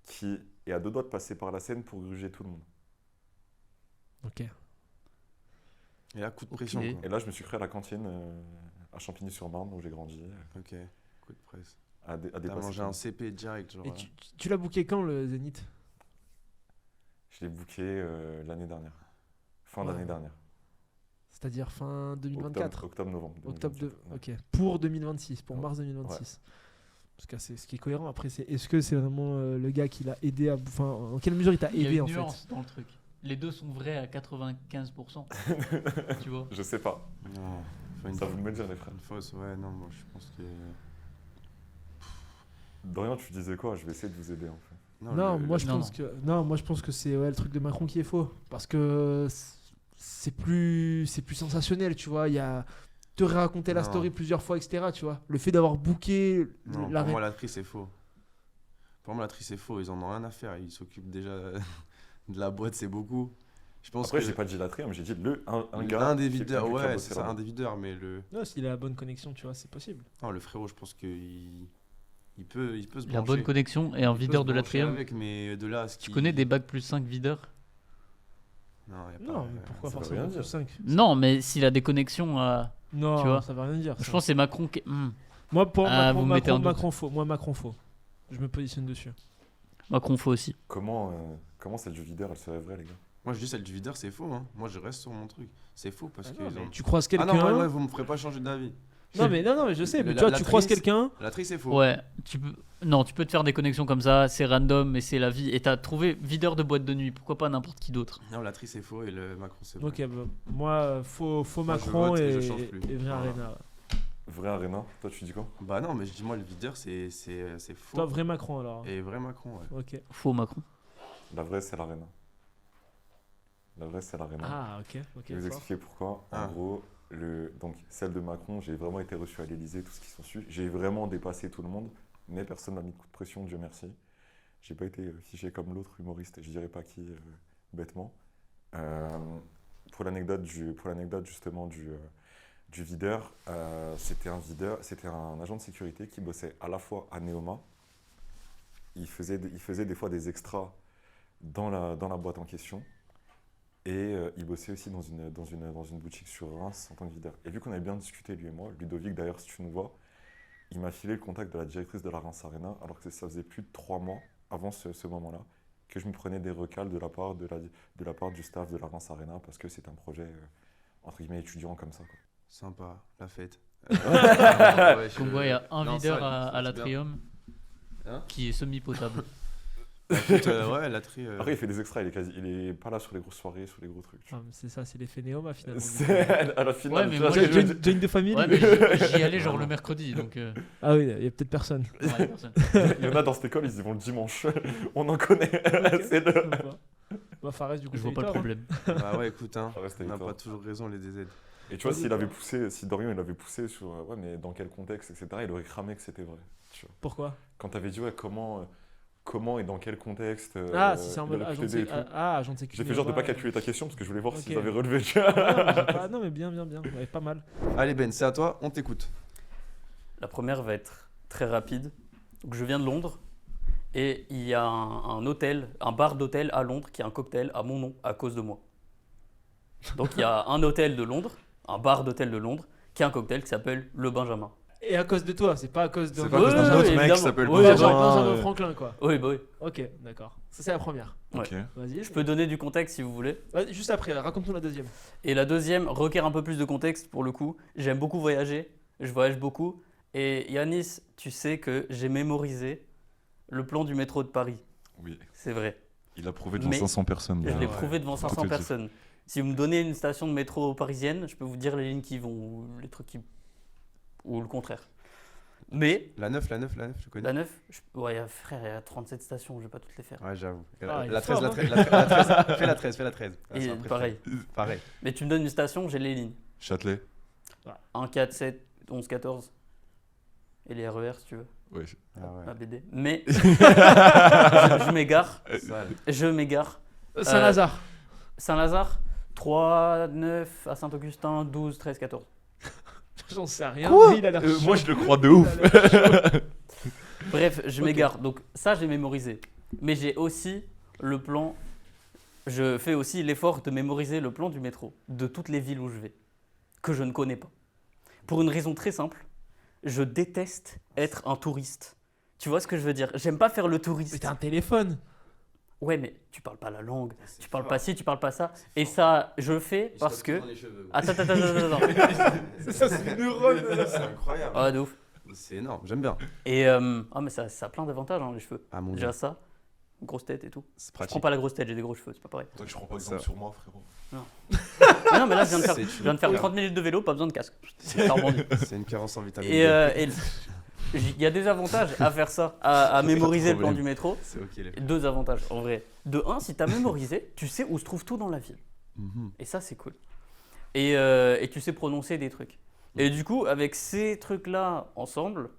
qui est à deux doigts de passer par la scène pour gruger tout le monde. Ok. Et là, coup de pression. Ok. Quoi. Et là, je me suis créé à la cantine à Champigny-sur-Marne, où j'ai grandi, Ok. Coup de presse. à T'as dépasser. mangé un CP direct, genre. Et tu l'as booké quand le Zénith? Je l'ai booké l'année dernière, fin Ouais. d'année dernière. C'est-à-dire fin 2024. Octobre-novembre. Octobre 2024, ouais. Ok. Pour 2026, pour Ouais. mars 2026. Parce que c'est ce qui est cohérent. Après, est-ce que c'est vraiment le gars qui l'a aidé à. Enfin, en quelle mesure il t'a Il y a aidé une en fait? nuance dans le truc. Les deux sont vrais à 95%. Tu vois. Je sais pas. Non. Faut une, Ça vous de me dire, les frères. une fausse, ouais, non, moi je pense que. Dorian, tu disais quoi? Je vais essayer de vous aider en fait. Non, moi je Non, pense que non, moi je pense que c'est le truc de Macron qui est faux parce que c'est plus sensationnel, tu vois, il y a te raconter la Non. story plusieurs fois, etc., tu vois. Le fait d'avoir booké Non, la pour moi, la tri, c'est faux. Pour moi, la tri, c'est faux. Ils en ont rien à faire. Ils s'occupent déjà de la boîte, c'est beaucoup. Je pense Après, que j'ai pas dit l'Atrium, j'ai dit un gars. un des qui- videurs, qui a ouais, bossé c'est ça, là-bas. un des videurs, mais le. Non, s'il a la bonne connexion, tu vois, c'est possible. Non, le frérot, je pense qu'il peut se brancher. La bonne connexion et un Il peut videur se de brancher l'Atrium. avec, mais de là à ce Tu qu'il- connais des bacs plus 5 videurs? Non, y a pas. Non, mais pourquoi ça veut forcément rien plus dire. 5? Non, mais s'il a des connexions à. Non, Tu vois. ça veut rien dire. Je ça. pense que c'est Macron qui. Moi, pour Ah, vous me mettez en doute. Macron faux. Moi, Macron faux. Je me positionne dessus. Macron faut aussi. Comment celle du videur, elle serait vraie, les gars? Moi, je dis celle du videur, c'est faux. Hein. Moi, je reste sur mon truc. C'est faux parce que. Tu croises Ah quelqu'un. non, ouais, vous me ferez pas changer d'avis. Non, mais je sais, mais La- tu vois, la tu croises trice- quelqu'un. La tri, c'est faux. Ouais, non, tu peux te faire des connexions comme ça, c'est random, mais c'est la vie. Et t'as trouvé videur de boîte de nuit, pourquoi pas n'importe qui d'autre? Non, la tri, c'est faux et le Macron, c'est vrai. Ok, bah, moi, faux Moi, je Macron vote et et, je change plus. et vrai Voilà. Arena. Vrai Arena, toi tu dis quoi? Bah non, mais je dis moi, le videur, c'est faux. Toi, vrai Macron alors. Et vrai Macron, ouais. Ok. Faux Macron. La vraie, c'est l'Arena. La vraie, c'est l'Arena. Ah, ok. Je vais vous fort. expliquer pourquoi. En Ah. gros, donc, celle de Macron, j'ai vraiment été reçu à l'Elysée, tout ce qui s'en suit. J'ai vraiment dépassé tout le monde, mais personne m'a mis de coup de pression, Dieu merci. J'ai pas été fiché comme l'autre humoriste, je dirais pas qui, bêtement. Pour l'anecdote justement du videur, c'était un agent de sécurité qui bossait à la fois à Neoma. Il faisait des fois des extras dans la boîte en question. Et il bossait aussi dans une boutique sur Reims en tant que videur. Et vu qu'on avait bien discuté, lui et moi, Ludovic d'ailleurs, si tu nous vois, il m'a filé le contact de la directrice de la Reims Arena, alors que ça faisait plus de 3 mois avant ce moment-là, que je me prenais des recals de la part du staff de la Reims Arena, parce que c'est un projet, entre guillemets, étudiant comme ça, quoi. Sympa, la fête. Comme quoi, il y a un Non, videur ça, à c'est l'Atrium Hein qui est semi-potable. Écoute, ouais, la tri. Après, il fait des extras, il est pas là sur les grosses soirées, sur les gros trucs. tu Ah, mais c'est ça, c'est l'effet Néoma finalement. vois. À la finale, Ouais, mais tu vois, moi, ce que je veux dire. J'ai une de famille. Ouais, lui. mais j'y allais genre le mercredi, donc. Ah oui, il y a peut-être personne. non, y a personne. Il y en a dans cette école, ils y vont le dimanche. On en connaît. C'est le- Sympa. Bah, Fares, du coup, Je vois c'est pas le Victor, problème. Bah ouais, écoute, hein, Ça reste on n'a Victor. pas toujours raison, les DZ. Et tu vois, s'il avait poussé, si Dorian il avait poussé sur ouais, mais dans quel contexte, etc., il aurait cramé que c'était vrai. Tu vois. Pourquoi Quand t'avais dit ouais, comment et dans quel contexte. Si c'est en il mode aurait pu agent de t'aider et sécurité. tout. agent de sécurité. J'ai fait genre de pas calculer ta question parce que je voulais voir Ok. s'ils avaient relevé. Tu vois. Non, mais bien. Ouais, pas mal. Allez Ben, c'est à toi, on t'écoute. La première va être très rapide. Donc, je viens de Londres et il y a un hôtel, un bar d'hôtel à Londres qui a un cocktail à mon nom à cause de moi. Donc il y a un hôtel de Londres, un bar d'hôtel de Londres qui a un cocktail qui s'appelle le Benjamin. Et à cause de toi, c'est pas à cause de. C'est pas à cause d'un Oui, autre mec évidemment. qui s'appelle Oui, Benjamin Benjamin. Franklin, quoi. Oui, bah oui. Ok, d'accord. Ça, c'est la première. Ouais. Ok. Vas-y. Je peux donner du contexte si vous voulez. Ouais, juste après, raconte-nous la deuxième. Et la deuxième requiert un peu plus de contexte pour le coup. J'aime beaucoup voyager, je voyage beaucoup. Et Yanis, tu sais que j'ai mémorisé le plan du métro de Paris. Oui. C'est vrai. Il a prouvé devant Mais 500 personnes. Je l'ai Ouais. prouvé devant Faut te 500 le dire. personnes. Si vous me donnez une station de métro parisienne, je peux vous dire les lignes qui vont, ou les trucs qui. Ou le contraire. Mais La 9, tu connais la 9, ouais, frère, il y a 37 stations, je vais pas toutes les faire. Ouais, j'avoue. Ah, il est La 13, fort, la hein. 13, la 13, fais la 13, fais la 13. Ah, Et c'est un préféré. pareil. Pareil. Mais tu me donnes une station, j'ai les lignes. Châtelet. 1, 4, 7, 11, 14. Et les RER si tu veux, Ouais. Ah ouais. la BD. Mais je m'égare. Sale. Je m'égare. Saint-Lazare. Saint-Lazare, 3, 9, à Saint-Augustin, 12, 13, 14. J'en sais rien. Quoi mais il a l'air chaud. Moi je le crois de ouf. Il a l'air chaud. Bref, je Ok. m'égare. Donc ça, j'ai mémorisé. Mais j'ai aussi le plan. Je fais aussi l'effort de mémoriser le plan du métro de toutes les villes où je vais, que je ne connais pas. Pour une raison très simple, je déteste être un touriste. Tu vois ce que je veux dire? J'aime pas faire le Mais touriste. t'as un téléphone. Ouais, mais tu parles pas la langue, tu parles pas ci, tu parles pas ça. Et ça, je le fais parce que. Attends. Ça, c'est une neurone. C'est incroyable. Ah, de ouf. C'est énorme, j'aime bien. Et mais ça a plein d'avantages, hein, les cheveux. Ah mon dieu, Déjà ça, grosse tête et tout. c'est Je prends pratique. pas la grosse tête, j'ai des gros cheveux, c'est pas pareil. Toi, tu prends pas exemple sur moi, frérot. Mais non, mais là, je C'est viens de faire 30 minutes de vélo, pas besoin de casque. Ça rebondit. C'est une carence en vitamine Et D. il y a des avantages à faire ça, à mémoriser le plan du métro. C'est ok les. Deux avantages en vrai. De un, si tu as mémorisé, tu sais où se trouve tout dans la ville. Mhm. Et ça, c'est cool. Et tu sais prononcer des trucs. Et du coup, avec ces trucs-là ensemble,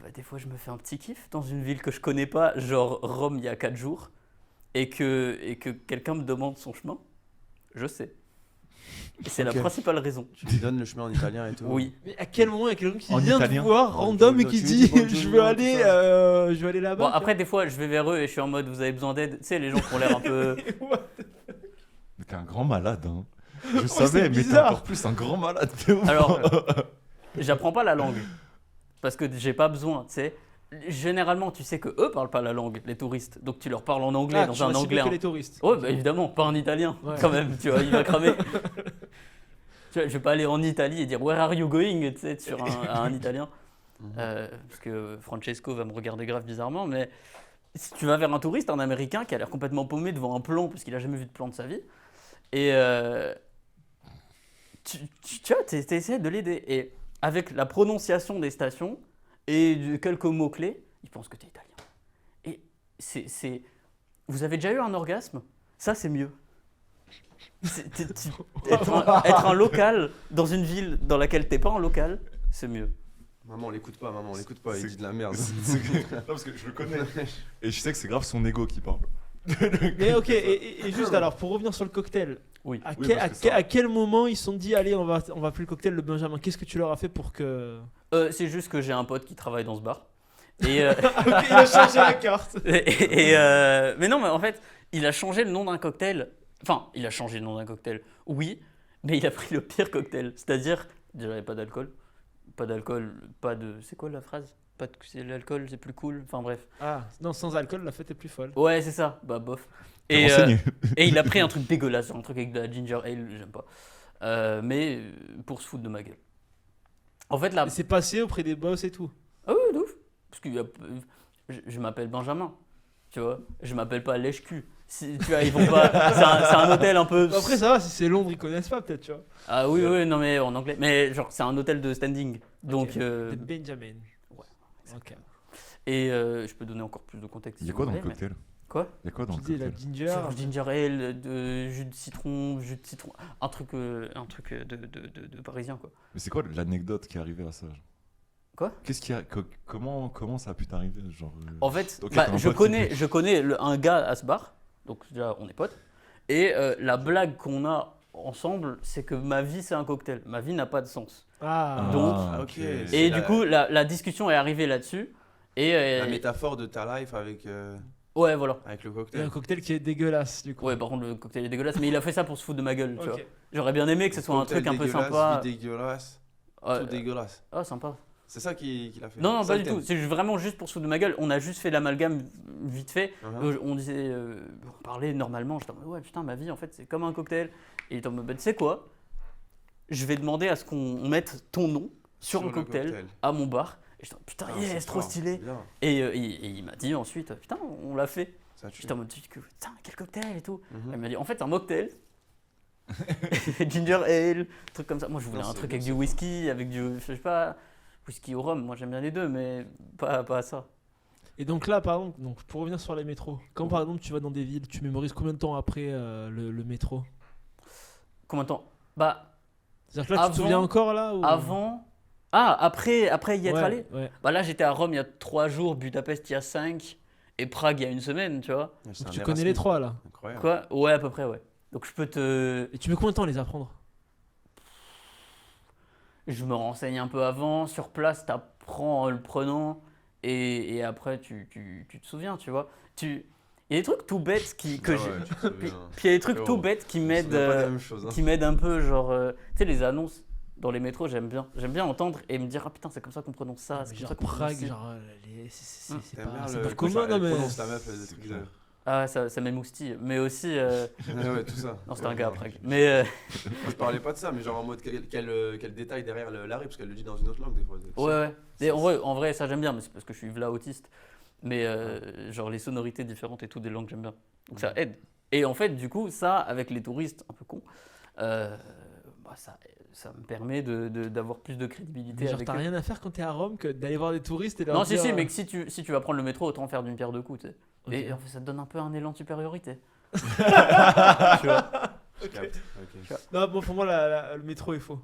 bah, des fois, je me fais un petit kiff dans une ville que je connais pas, genre Rome il y a 4 jours, et que quelqu'un me demande son chemin. Je sais. Et c'est Ok. la principale raison. Tu lui donnes le chemin en italien et tout. Oui. Mais à quel moment il y a quelqu'un qui En vient italien. te voir random et qui Tu dit dis bonjour, je tout veux ça. aller là-bas? Bon, après, des fois, je vais vers eux et je suis en mode, vous avez besoin d'aide. Tu sais, les gens qui ont l'air un peu. Mais t'es un grand malade, hein. Je c'est savais, mais t'es bizarre. encore plus un grand malade. de ouf. Alors, j'apprends pas la langue parce que j'ai pas besoin, tu sais. Généralement, tu sais que eux parlent pas la langue, les touristes. Donc tu leur parles en anglais, Ah, dans tu un vas cibler anglais. que les touristes. Ouais, bah évidemment, pas en italien, Ouais. quand même. Tu vois, il va cramer. Tu vois, je vais pas aller en Italie et dire Where are you going, tu sais, sur un italien. Parce que Francesco va me regarder grave bizarrement, mais si tu vas vers un touriste, un américain qui a l'air complètement paumé devant un plan parce qu'il a jamais vu de plan de sa vie, et tu vois, t'essaies de l'aider. Et avec la prononciation des stations et quelques mots-clés, il pense que t'es italien. Et c'est... Vous avez déjà eu un orgasme? Ça, c'est mieux. Être un local dans une ville dans laquelle t'es pas un local, c'est mieux. Maman, l'écoute pas, il C'est- dit de la merde. Non, parce que je le connais. Et je sais que c'est grave son ego qui parle. Mais ok, et juste alors, pour revenir sur le cocktail, Oui. à, Oui, quel, parce que ça- à quel moment ils se sont dit allez, on va appeler le cocktail le Benjamin? Qu'est-ce que tu leur as fait pour que. C'est juste que j'ai un pote qui travaille dans ce bar. Et, Ok, il a changé la carte. mais non, mais en fait, il a changé le nom d'un cocktail. Enfin, il a changé le nom d'un cocktail, oui, mais il a pris le pire cocktail. C'est-à-dire, déjà, il n'y avait pas d'alcool. Pas d'alcool, pas de. C'est quoi la phrase? Pas de. C'est l'alcool, c'est plus cool. Enfin, bref. Ah, non, sans alcool, la fête est plus folle. Ouais, c'est ça. Bah, bof. T'es Et, renseigné. et il a pris un truc dégueulasse, un truc avec de la ginger ale, j'aime pas. Mais pour se foutre de ma gueule. En fait, là. Et c'est passé auprès des boss et tout. Ah oui, de ouf. Parce que je m'appelle Benjamin, tu vois. Je m'appelle pas lèche-cul. Si, tu vois, ils vont pas. C'est un hôtel un peu. Après, ça va, si c'est Londres, ils connaissent pas peut-être, tu vois. Ah oui, oui, non, mais en anglais. Mais genre, c'est un hôtel de standing. Donc. Ok. De Benjamin. Ouais. Ok. Et je peux donner encore plus de contexte. Il y si a quoi vous dans le voulez, mais- cocktail? Quoi? Il y a quoi dans Tu le dis la cocktail? ginger. C'est du ginger ale, jus de citron, un truc de parisien quoi. Mais c'est quoi l'anecdote qui est arrivée à ça? Quoi? Comment ça a pu t'arriver genre, En fait, ok, bah, t'as un je pote connais, qui- je connais un gars à ce bar, donc déjà on est potes. Et la blague qu'on a ensemble, c'est que ma vie c'est un cocktail. Ma vie n'a pas de sens. Ah, Donc- Ah, ok. Et C'est du coup, la discussion est arrivée là-dessus. Et la métaphore de ta life avec le ouais, voilà. et un cocktail. cocktail qui est dégueulasse du coup. Ouais, par contre, le cocktail est dégueulasse, mais il a fait ça pour se foutre de ma gueule, tu vois. Ok. J'aurais bien aimé que ce soit un truc un peu sympa. Vie dégueulasse, Ouais, tout dégueulasse. ah, sympa. C'est ça qu'il a fait. Non, non, Ça, pas le du tout. thème. C'est vraiment juste pour se foutre de ma gueule. On a juste fait l'amalgame vite fait. Uh-huh. On disait, on parlait normalement. J'étais en mode, ouais, putain, ma vie, en fait, c'est comme un cocktail. Et il était en mode, bah, tu sais quoi? Je vais demander à ce qu'on mette ton nom sur le cocktail à mon bar. Et j'étais en mode, putain, Ah, yes, c'est trop fort, stylé. c'est bien. Et il m'a dit ensuite, putain, on l'a fait. Ça tue. J'étais en mode, putain, quel cocktail et tout. Mhm. Elle m'a dit, en fait, un mocktail. Ginger ale, truc comme ça. Moi, je voulais Non, un c'est truc bien, avec c'est du whisky, avec du, je sais pas, whisky au rhum. Moi, j'aime bien les deux, mais pas ça. Et donc là, par exemple, donc, pour revenir sur les métros, quand par exemple tu vas dans des villes, tu mémorises combien de temps après le métro? Combien de temps? Bah, C'est-à-dire que là, tu te Avant- souviens encore là ou... avant. Ah, après y être Ouais, allé? ouais. Bah là, j'étais à Rome il y a 3 jours, Budapest il y a 5, et Prague il y a 1 semaine, tu vois. Ouais, c'est Donc un tu connais Erasmus. les trois là. Incroyable. Quoi? Ouais, à peu près, ouais. Donc je peux te. Et tu mets combien de temps à les apprendre? Je me renseigne un peu avant, sur place, t'apprends en le prenant, et après tu te souviens, tu vois. Il y a des trucs tout bêtes que Ah ouais, j'ai. tu te Puis souviens. il y a des trucs Oh. tout bêtes qui Je me m'aident. souviens pas de la même chose, hein. Qui m'aident un peu, genre. Tu sais, les annonces dans les métros, j'aime bien. J'aime bien entendre et me dire, ah putain, c'est comme ça qu'on prononce ça, c'est comme Genre ça qu'on prononce Prague, ci. genre c'est T'aimes bien pas, c'est le- pas quand commun, elle non mais. prononce la meuf, des trucs de- Ah, ça m'émoustille. Mais aussi. Ouais, tout ça. Non, c'était un gars à Prague. Mais. Moi, je parlais pas de ça, mais genre en mode quel détail derrière l'arrêt, parce qu'elle le dit dans une autre langue des fois. Ouais, ouais. Et en vrai, ça j'aime bien, mais c'est parce que je suis v'là autiste. Mais genre les sonorités différentes et tout des langues, j'aime bien. Donc ça aide. Et en fait, du coup, ça, avec les touristes un peu cons, bah, ça me permet d'avoir plus de crédibilité Mais genre avec t'as eux. rien à faire quand t'es à Rome que d'aller voir des touristes et leur Non, dire... si, mais que si tu vas prendre le métro, autant faire d'une pierre deux coups, tu sais. Ok. Et en fait, ça te donne un peu un élan de supériorité. Tu vois. Je capte. Ok. Non, bon, pour moi, le métro est faux.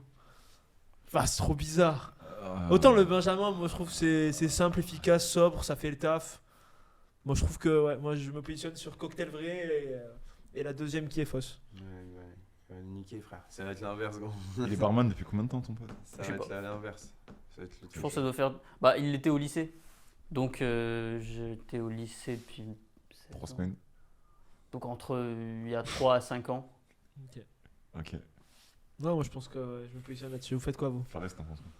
Enfin, c'est trop bizarre. Ah, Autant le Benjamin, moi je trouve que c'est simple, efficace, sobre, ça fait le taf. Moi je trouve que ouais, moi je me positionne sur cocktail vrai et la deuxième qui est fausse. Ouais, niquer, frère. Ça va être l'inverse, gros. Il est barman depuis combien de temps, ton pote? Ça Je sais va être pas. l'inverse. Ça va être le Je truc. pense que ça doit faire. Bah, il était au lycée. Donc, j'étais au lycée depuis. 3 7 ans. semaines. Donc, il y a 3 à 5 ans. Ok. Non, moi je pense que ouais, je me positionne là-dessus. Vous faites quoi vous? Fares, t'en penses quoi?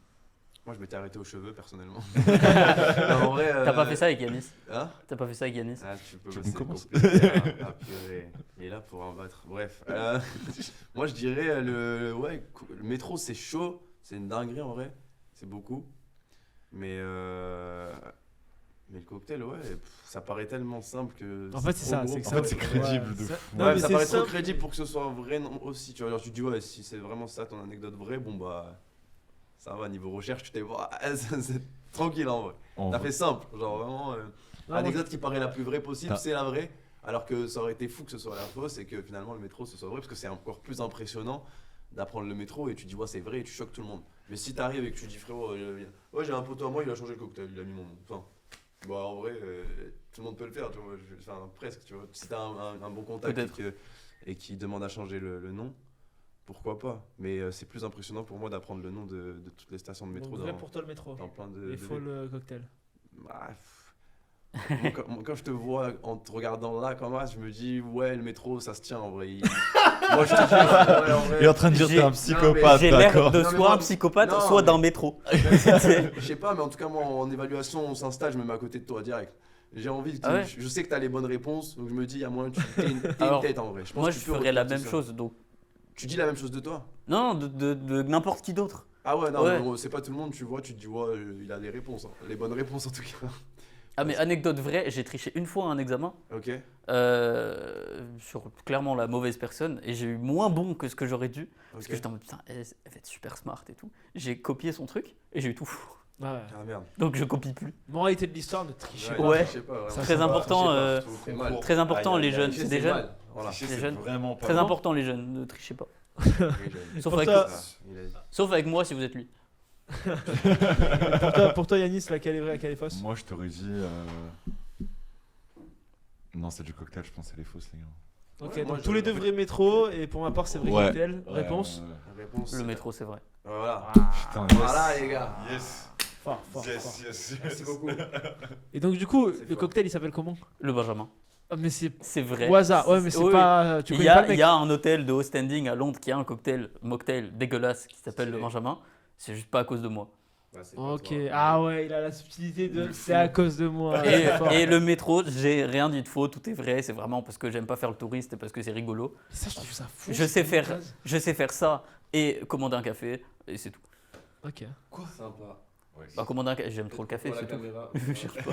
Moi, je m'étais arrêté aux cheveux, personnellement. Non, en vrai, T'as pas fait ça avec Yanis? Hein? T'as pas fait ça avec Yanis? Ah, tu peux Tu bosser commences. compliqué, hein. Ah, purée. Il est là pour en battre. Bref. Moi, je dirais le métro, c'est chaud. C'est une dinguerie, en vrai. C'est beaucoup. Mais le cocktail, ouais, ça paraît tellement simple que. En fait, c'est ça. trop C'est gros. que En fait, ça- c'est crédible ouais, de ça- fou. Non, Ouais, mais ça c'est paraît trop simple. crédible pour que ce soit vrai non, aussi. Tu vois, genre, tu te dis, ouais, si c'est vraiment ça ton anecdote vraie, bon, bah. Ça va, niveau recherche, tu t'es dit, c'est tranquille en vrai. En T'as vrai. fait simple. Genre, vraiment. moi, L'anecdote qui paraît la plus vraie possible, T'as- c'est la vraie. Alors que ça aurait été fou que ce soit la fausse et que finalement le métro ce soit vrai, parce que c'est encore plus impressionnant d'apprendre le métro et tu dis ouais c'est vrai et tu choques tout le monde. Mais si t'arrives et que tu dis frérot, ouais j'ai un poteau à moi, il a changé le cocktail, il a mis mon nom. Enfin, bah en vrai, tout le monde peut le faire, tu vois. Enfin presque, tu vois. Si t'as un bon contact Peut-être. et qui demande à changer le nom, pourquoi pas. Mais c'est plus impressionnant pour moi d'apprendre le nom de toutes les stations de métro Donc, vrai dans, pour toi le métro. dans plein de. Et faux le cocktail. Bah, moi, quand je te vois en te regardant là comme ça, je me dis ouais le métro ça se tient en vrai. Moi je te dis ouais, en vrai. Il est en train de dire que t'es un Non, psychopathe, J'ai l'air d'accord? de Non, mais soit moi- un psychopathe, non, soit mais- d'un métro. Je sais pas mais en tout cas moi en évaluation on s'installe, je me mets à côté de toi direct. J'ai envie que Ah ouais je sais que t'as les bonnes réponses donc je me dis il y a moyen que t'aies une Alors, tête en vrai. Je pense Moi, que je tu peux ferais la recruter même ça. chose. Donc, Tu dis la même chose de toi? non, de n'importe qui d'autre. Ah ouais non Ouais. mais c'est pas tout le monde tu vois tu te dis ouais il a les réponses hein. Les bonnes réponses en tout cas. Ah, mais anecdote vraie, j'ai triché une fois à un examen. Ok. Sur clairement la mauvaise personne et j'ai eu moins bon que ce que j'aurais dû parce Ok. que j'étais en mode putain elle va être super smart et tout, j'ai copié son truc et j'ai eu tout fou. Ouais. Ah merde. Donc je copie plus. Moralité de l'histoire, ne trichez pas. Ouais. Je sais pas, vraiment. Ça, Très important, Faut mal. très important les jeunes. Tricher, Des jeunes. mal. Voilà. Tricher, les c'est jeunes. vraiment pas Très bon. important les jeunes, ne trichez pas. Sauf Pour avec, toi- Il a dit. sauf avec moi si vous êtes lui. Pour toi, Yanis, laquelle est vraie, laquelle est fausse? Moi, je t'aurais dit. Non, c'est du cocktail, je pense que c'est les fausses, les gars. Ok, Ouais, moi, donc je- tous les deux vrais métro, et pour ma part, c'est vrai Ouais. cocktail. Ouais, Réponse? ouais. Réponse. Le métro c'est vrai. Voilà. Putain, yes. Voilà, les gars. Yes. Fort, fort, Yes, fort. yes, yes. Merci beaucoup. Et donc, du coup, C'est le fort. cocktail, il s'appelle comment? Le Benjamin. Ah, mais c'est C'est vrai. au hasard. Ouais, mais c'est Oui, pas. Tu Il connais y, pas a, le mec. il y a un hôtel de haut standing à Londres qui a un mocktail dégueulasse qui s'appelle le Stylé. Benjamin. C'est juste pas à cause de moi. Bah, c'est pas Ok. toi. Ah ouais, il a la subtilité de. C'est à cause de moi. Et, C'est fort. et le métro, j'ai rien dit de faux, tout est vrai. C'est vraiment parce que j'aime pas faire le touriste et parce que c'est rigolo. Ça, je trouve ça fou. Je sais cette faire, phrase. je sais faire ça et commander un café et c'est tout. Ok. Sympa. Ouais. Bah, commander un café, j'aime trop le café, Pour la c'est tout. caméra. Je cherche pas.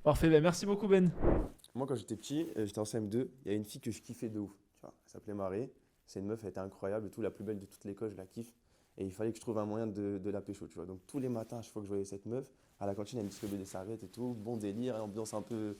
Parfait. Ben, merci beaucoup, Ben. Moi, quand j'étais petit, j'étais en CM2, il y a une fille que je kiffais de ouf. Tu vois. Elle s'appelait Marie. C'est une meuf, elle était incroyable et tout, la plus belle de toute l'école, je la kiffe. Et il fallait que je trouve un moyen de la pécho, tu vois. Donc tous les matins, chaque fois que je voyais cette meuf, à la cantine, elle me distribuait des serviettes et tout, bon délire, ambiance un peu.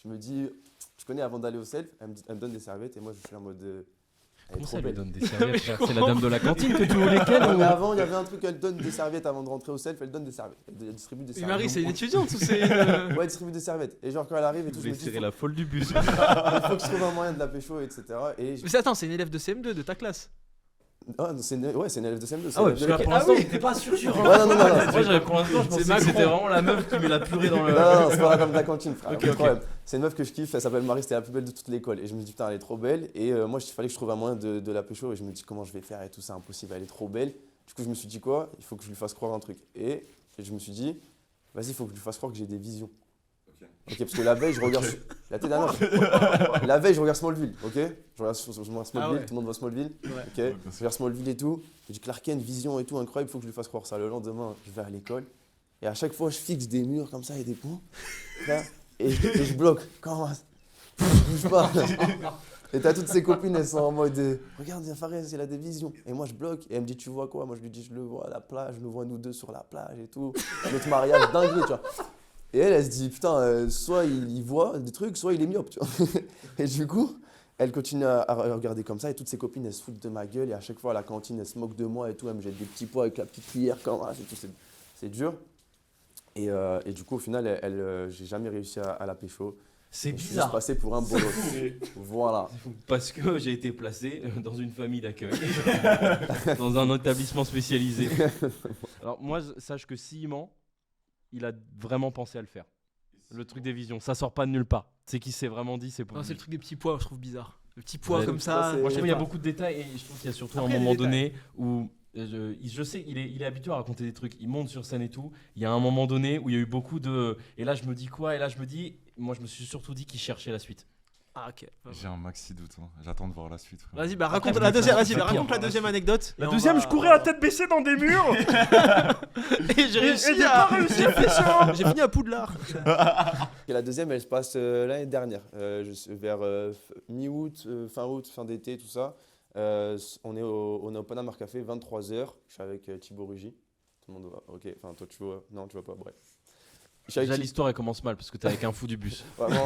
Je me dis, je connais avant d'aller au self, elle me donne des serviettes et moi je suis en mode. Elle est Comment trop ça, elle lui belle. donne des serviettes, frère je C'est la dame de la cantine que tu voulais Ouais, qu'elle mais avant, il y avait un truc, elle donne des serviettes avant de rentrer au self, elle donne des serviettes. Elle distribue des Et serviettes. Marie, c'est une étudiante ou c'est. Ouais, elle distribue des serviettes. Et genre quand elle arrive et tout, je me voulais dis, tirer faut, la folle du bus. il faut que je trouve un moyen de la pécho, etc. Et je- Mais attends, c'est une élève de CM2 de ta classe. Ah, c'est une élève de CM2. c'est Ah ouais, une élève parce de que là, l'école. pour l'instant, t'étais pas sûr. Ouais, non, non, non, non. Moi, j'avais pour l'instant, je pensais que Macron. c'était vraiment la meuf qui met la purée dans le. Non, non, non, c'est pas la dame de la cantine, frère. Ok, Pas de ok. problème. C'est une meuf que je kiffe, elle s'appelle Marie, c'était la plus belle de toute l'école. Et je me dis, putain, elle est trop belle. Et moi, il fallait que je trouve un moyen de la pécho. Et je me dis, comment je vais faire et tout, c'est impossible, elle est trop belle. Du coup, je me suis dit, quoi? Il faut que je lui fasse croire un truc. Et je me suis dit, vas-y, il faut que je lui fasse croire que j'ai des visions. Ok, parce que la veille, je regarde. La tête dernière, la veille, je regarde Smallville, ok? Je regarde Smallville, Ah ouais. tout le monde voit Smallville. Ouais. Ok, je regarde Smallville et tout. Je dis Clark Kent, vision et tout, incroyable, il faut que je lui fasse croire ça. Le lendemain, je vais à l'école. Et à chaque fois, je fixe des murs comme ça et des points. Là, et je bloque. Comment? Je bouge pas. Et t'as toutes ses copines, elles sont en mode regarde, Fares, il a des visions. Et moi, je bloque. Et elle me dit, tu vois quoi? Moi, je lui dis, je le vois à la plage, je nous vois nous deux sur la plage et tout. Notre mariage, dingue, tu vois. Et elle se dit, putain, soit il voit des trucs, soit il est myope, tu vois. Et du coup, elle continue à regarder comme ça. Et toutes ses copines, elles se foutent de ma gueule. Et à chaque fois, à la cantine, elles se moquent de moi et tout. Elle me jette des petits pois avec la petite cuillère, comme ça. C'est dur. Et du coup, au final, j'ai jamais réussi à la pécho. C'est Je suis juste bizarre. passé pour un bolos. Voilà. Parce que j'ai été placé dans une famille d'accueil, dans un établissement spécialisé. Alors moi, sache que s'il ment, il a vraiment pensé à le faire. Le truc des visions, ça sort pas de nulle part. C'est qu'il s'est vraiment dit, c'est pour Non, lui. c'est le truc des petits pois, je trouve bizarre. Le petit pois Ouais, comme le ça. pois, c'est- Moi, je trouve qu'il y a pas. beaucoup de détails et je trouve qu'il y a surtout Après, un il y a moment des donné où je sais, il est habitué à raconter des trucs. Il monte sur scène et tout. Il y a un moment donné où il y a eu beaucoup de. Et là, je me dis quoi? Et là, je me dis. Moi, je me suis surtout dit qu'il cherchait la suite. Ah, ok. J'ai un maxi doute. Hein. J'attends de voir la suite. frère. Vas-y, bah raconte Après, la je me deuxième, fais- vas-y, c'est bah, raconte pire. la deuxième anecdote. La et on deuxième, va- je courais à tête baissée dans des murs. Et j'ai réussi à. J'ai fait ça. J'ai fini à Poudlard. Et la deuxième, elle se passe l'année dernière, vers mi-août, fin d'été, tout ça. On est au Panama Café, 23h. Je suis avec Thibaut Rugy. Tout le monde voit. Ok, enfin, toi, tu vois. Non, tu vois pas, bref. Je suis avec Déjà, Thi- l'histoire, elle commence mal parce que t'es avec un fou du bus. Vraiment,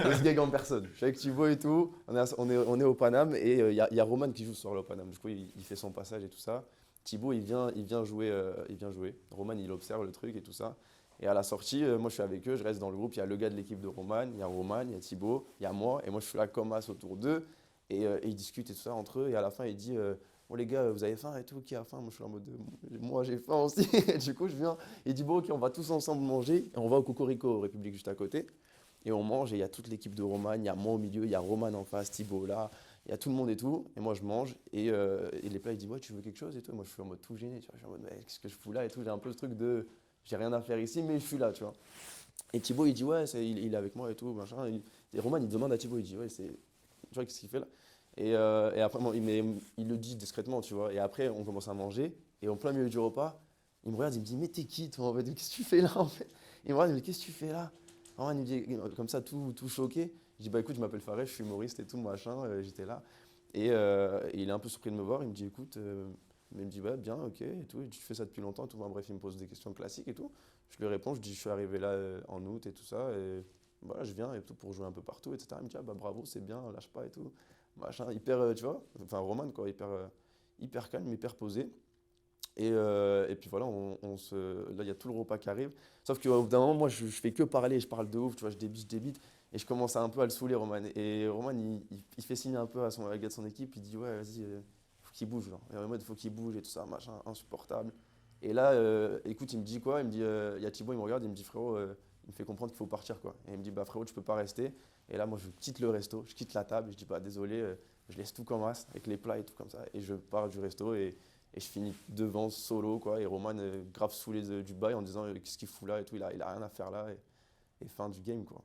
le se gag en personne. Je suis avec Thibaut et tout. On est au Paname et il y a Roman qui joue sur le Paname. Du coup, il fait son passage et tout ça. Thibaut, il vient jouer. Roman, il observe le truc et tout ça. Et à la sortie, moi, je suis avec eux. Je reste dans le groupe. Il y a le gars de l'équipe de Roman, il y a Thibaut, il y a moi. Et moi, je suis là comme as autour d'eux. Et ils discutent et tout ça entre eux. Et à la fin, il dit bon, les gars, vous avez faim et tout? Qui a faim? Moi, je suis en mode moi, j'ai faim aussi. Et du coup, je viens. Il dit bon, ok, on va tous ensemble manger. Et on va au Cocorico, République juste à côté. Et on mange. Et il y a toute l'équipe de Roman. Il y a moi au milieu. Il y a Roman en face, Thibaut là. Il y a tout le monde et tout. Et moi, je mange. Et les plats, il dit ouais, tu veux quelque chose et tout. Et moi, je suis en mode tout gêné. Tu vois, je suis en mode mais qu'est-ce que je fous là et tout. J'ai un peu ce truc de j'ai rien à faire ici, mais je suis là, tu vois. Et Thibaut, il dit ouais, il est avec moi et tout. Machin. Et Roman, il demande à Thibaut, il dit ouais, tu vois, qu'est-ce qu'il fait là? Et après, bon, il le dit discrètement, tu vois. Et après, on commence à manger. Et en plein milieu du repas, il me regarde, il me dit mais t'es qui toi en fait? Qu'est-ce que tu fais là en fait? Il me regarde, il me dit qu'est-ce que tu fais là? Roman, il me dit comme ça, tout choqué. Je dis bah écoute, je m'appelle Fares, je suis humoriste et tout, machin. J'étais là. Et il est un peu surpris de me voir. Il me dit écoute, Mais il me dit, ouais, bien, ok, et tout. Et tu fais ça depuis longtemps, et tout. Enfin, bref, il me pose des questions classiques et tout. Je lui réponds, je dis, je suis arrivé là en août et tout ça. Et voilà, je viens et tout pour jouer un peu partout, etc. Il me dit, ah bah bravo, c'est bien, lâche pas et tout. Machin, hyper, tu vois, enfin, Roman, quoi, hyper calme, hyper posé. Et puis voilà, là, il y a tout le repas qui arrive. Sauf qu'au bout d'un moment, moi, je fais que parler, je parle de ouf, tu vois, je débite. Et je commence un peu à le saouler, Roman. Et Roman, il fait signe un peu à un gars de son équipe, il dit, ouais, vas-y, faut qu'il bouge. Genre. Et en mode, faut qu'il bouge et tout ça, machin, insupportable. Et là, écoute, il me dit quoi? Il me dit, il y a Thibaut, il me regarde, il me dit, frérot, il me fait comprendre qu'il faut partir, quoi. Et il me dit, bah frérot, tu peux pas rester. Et là, moi, je quitte le resto, je quitte la table, et je dis, bah désolé, je laisse tout comme ça, avec les plats et tout comme ça. Et je pars du resto et je finis devant solo, quoi. Et Roman, grave saoulé du bail en disant, qu'est-ce qu'il fout là et tout, il a rien à faire là. Et fin du game, quoi.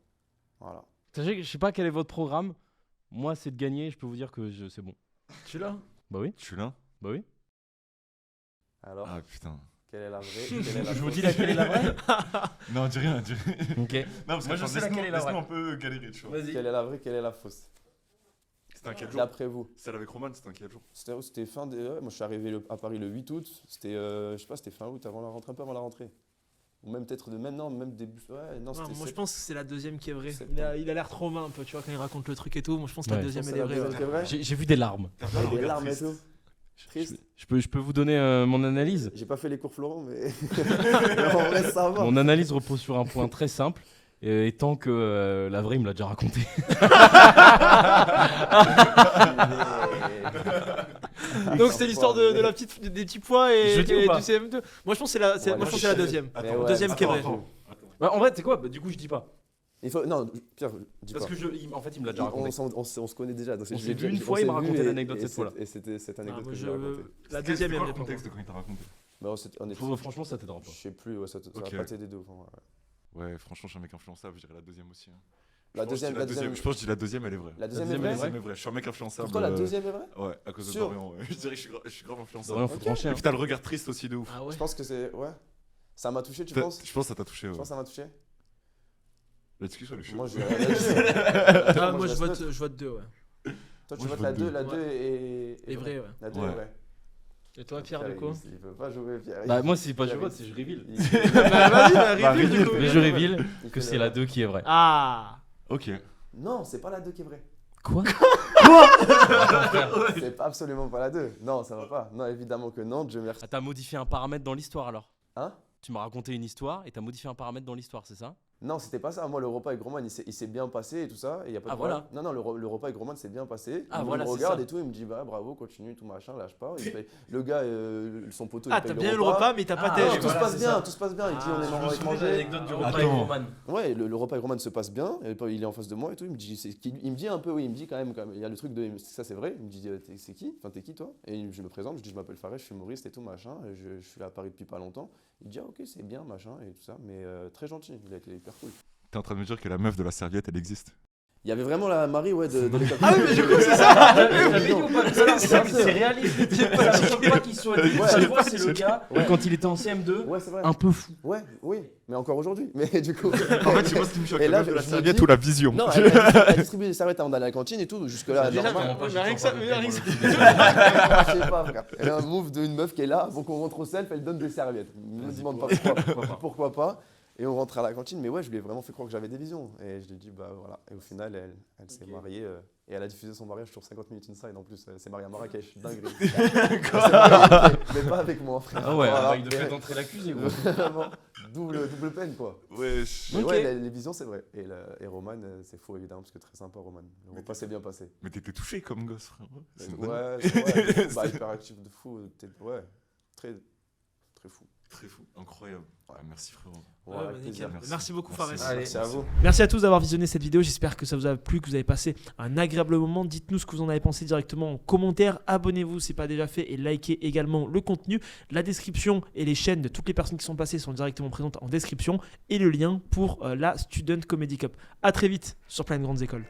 Voilà. Sachez que je sais pas quel est votre programme. Moi, c'est de gagner. Je peux vous dire que c'est bon. Tu l'as? Bah oui. Tu l'as? Bah oui. Alors, Ah putain. quelle est la vraie? Quelle est la Je vous fausse dis laquelle est la vraie. Non, dis rien, dis rien. Ok. Non, parce Moi, que je sais laquelle est la vraie. laisse-nous un peu galérer, tu vois. Vas-y. Quelle est la vraie? Quelle est la fausse? C'était un quel jour? D'après vous. Celle avec Roman, c'était un quel jour? C'était fin de. Ouais, moi, je suis arrivé à Paris le 8 août. C'était, je sais pas, c'était fin août, avant la rentrée, un peu avant la rentrée. Ou même peut-être même début. Ouais, non, c'était. Moi je pense que c'est la deuxième qui est vraie. Septembre. Il a l'air trop humain un peu, tu vois, quand il raconte le truc et tout. Moi je pense que la Ouais. deuxième C'est elle est la vraie. deuxième ouais. qui est vraie. J'ai vu des larmes. Ouais, des larmes et tout. Triste. Je peux vous donner mon analyse. J'ai pas fait les cours Florent, mais. Mais en vrai, ça va. Mon analyse repose sur un point très simple. Étant que la vraie, il me l'a déjà raconté. Donc c'était l'histoire de des petits pois et Je dis ou du pas CM2. Moi je pense que c'est la, Ouais, moi, je pense que c'est la deuxième. Mais ouais, Deuxième qui est vraie. Bah, en vrai, tu sais quoi? Bah, du coup, je dis pas. Il faut. Non, Pierre, dis Parce pas. que en fait, il me l'a déjà raconté. On se connaît déjà. donc On je s'est l'ai vu déjà- une on fois, il s'est m'a vu raconté et- l'anecdote et cette fois-là. Et c'était cette Ah, anecdote moi, que je lui ai racontée. la C'était deuxième quoi elle le est contexte de quand il t'a raconté? Bah, on était- Franchement, ça t'aidera pas. Je sais plus, ouais, ça Ok. va pas t'aider de ouf. Hein, ouais. Ouais, franchement, je suis un mec influençable, je dirais la deuxième aussi. Hein. La deuxième, Je pense que je dis la deuxième, elle est vraie. La deuxième deuxième est est vraie. La deuxième est vraie. Je suis un mec influençable. Pour toi, la deuxième est vraie? Ouais, à cause de Sûr. Dorian. Ouais. Je dirais que je suis grave influençable. Rien, faut trancher. Et hein. puis t'as le regard triste aussi de ouf. Ah ouais. Je pense que c'est. Ouais. Ça m'a touché, tu Je penses? pense que ça t'a touché. Je Ouais. pense que ça m'a touché. La discussion, elle est chaude. Moi, je. Ah, moi reste neutre. je vote 2 ouais. Toi, tu Moi, je votes la vote 2, deux. la 2 est. Et vrai ouais. La 2 Ouais. est vraie. Et toi Pierre du coup? Il peut pas jouer, Pierre. Bah, moi, c'est pas je Pierre, vote, c'est je reveal. il- Bah vas-y, reveal, du coup. Mais je reveal il que fait c'est le- la 2 qui est vraie. Ah. Ok. Non, c'est pas la 2 qui est vraie. Quoi? C'est pas absolument pas la 2. Non, ça va pas. Non, évidemment que non, Dieu merci. Ah, t'as modifié un paramètre dans l'histoire alors? Hein? Tu m'as raconté une histoire et t'as modifié un paramètre dans l'histoire, c'est ça? Non, c'était pas ça. Moi, le repas avec Roman, il s'est bien passé et tout ça. Et y a pas de Ah, problème. voilà. Non, le repas avec Roman s'est bien passé. Ah, Il voilà, me c'est regarde ça. et tout. Il me dit, bah bravo, continue, tout machin, lâche pas. Le gars, son poteau, Ah il paye t'as bien eu le repas mais t'as pas Ah, tel. Non, ouais, tout se voilà, passe c'est bien, ça. tout se passe bien. Il dit, on est Ah, marrant avec Je me souviens de manger. l'anecdote du repas avec Attends. Roman. Ouais, le repas avec Roman se passe bien. Et il est en face de moi et tout. Il me dit, il me dit un peu, oui, il me dit quand même, il y a le truc de, ça c'est vrai. Il me dit, c'est qui? Enfin, t'es qui toi? Et je me présente, je dis, je m'appelle Fares, je suis humoriste et tout machin. Et je suis là à Paris depuis pas longtemps. Il dit, ah ok, c'est bien, machin et tout ça. Mais très gentil, il a été hyper cool. T'es en train de me dire que la meuf de la serviette, elle existe. Il y avait vraiment la Marie, ouais, de l'école. Ah oui mais du coup c'est ça. C'est réaliste. Ça choque pas qu'il soit dit. Ouais. Ça se voit, c'est le gars, Ouais. quand il était en CM2, Ouais, c'est vrai. un peu fou. Ouais, oui, mais encore aujourd'hui. Mais du coup. En fait, tu vois ce qui me choque, Et la là, meuf de la je me serviette dis- ou la vision. Non, elle distribue des serviettes avant d'aller à la cantine et tout. Jusque-là, Déjà, normal. mais rien que ça, mais rien que ça. Je sais pas, frère. Elle a un move d'une meuf qui est là, donc on rentre au self, elle donne des serviettes. Ne me demande pas pourquoi pas. Et on rentre à la cantine, mais ouais, je lui ai vraiment fait croire que j'avais des visions. Et je lui ai dit, bah voilà. Et au final, elle s'est mariée et elle a diffusé son mariage sur 50 minutes inside en plus. Elle s'est mariée à Marrakech, dinguerie. Mais pas avec moi, frère. Ah ouais, Voilà. il devait entrer l'accusé. Vraiment, double peine quoi. Ouais. Mais Ok. ouais, les visions, c'est vrai. Et Roman, c'est faux évidemment, parce que très sympa, Roman. Le repas s'est bien passé. Mais t'étais touché comme gosse, frère. C'est une bonne- Ouais, c'est vrai. Bah, hyperactif de fou. Ouais, très fou. Très fou, incroyable. Ouais, merci frérot. Ouais, Ouais, avec bah, plaisir. nickel. Merci beaucoup Fares. Allez. Merci à vous. Merci à tous d'avoir visionné cette vidéo, j'espère que ça vous a plu, que vous avez passé un agréable moment. Dites-nous ce que vous en avez pensé directement en commentaire, abonnez-vous si ce n'est pas déjà fait et likez également le contenu. La description et les chaînes de toutes les personnes qui sont passées sont directement présentes en description et le lien pour la Student Comedy Cup. A très vite sur Plein de Grandes Écoles.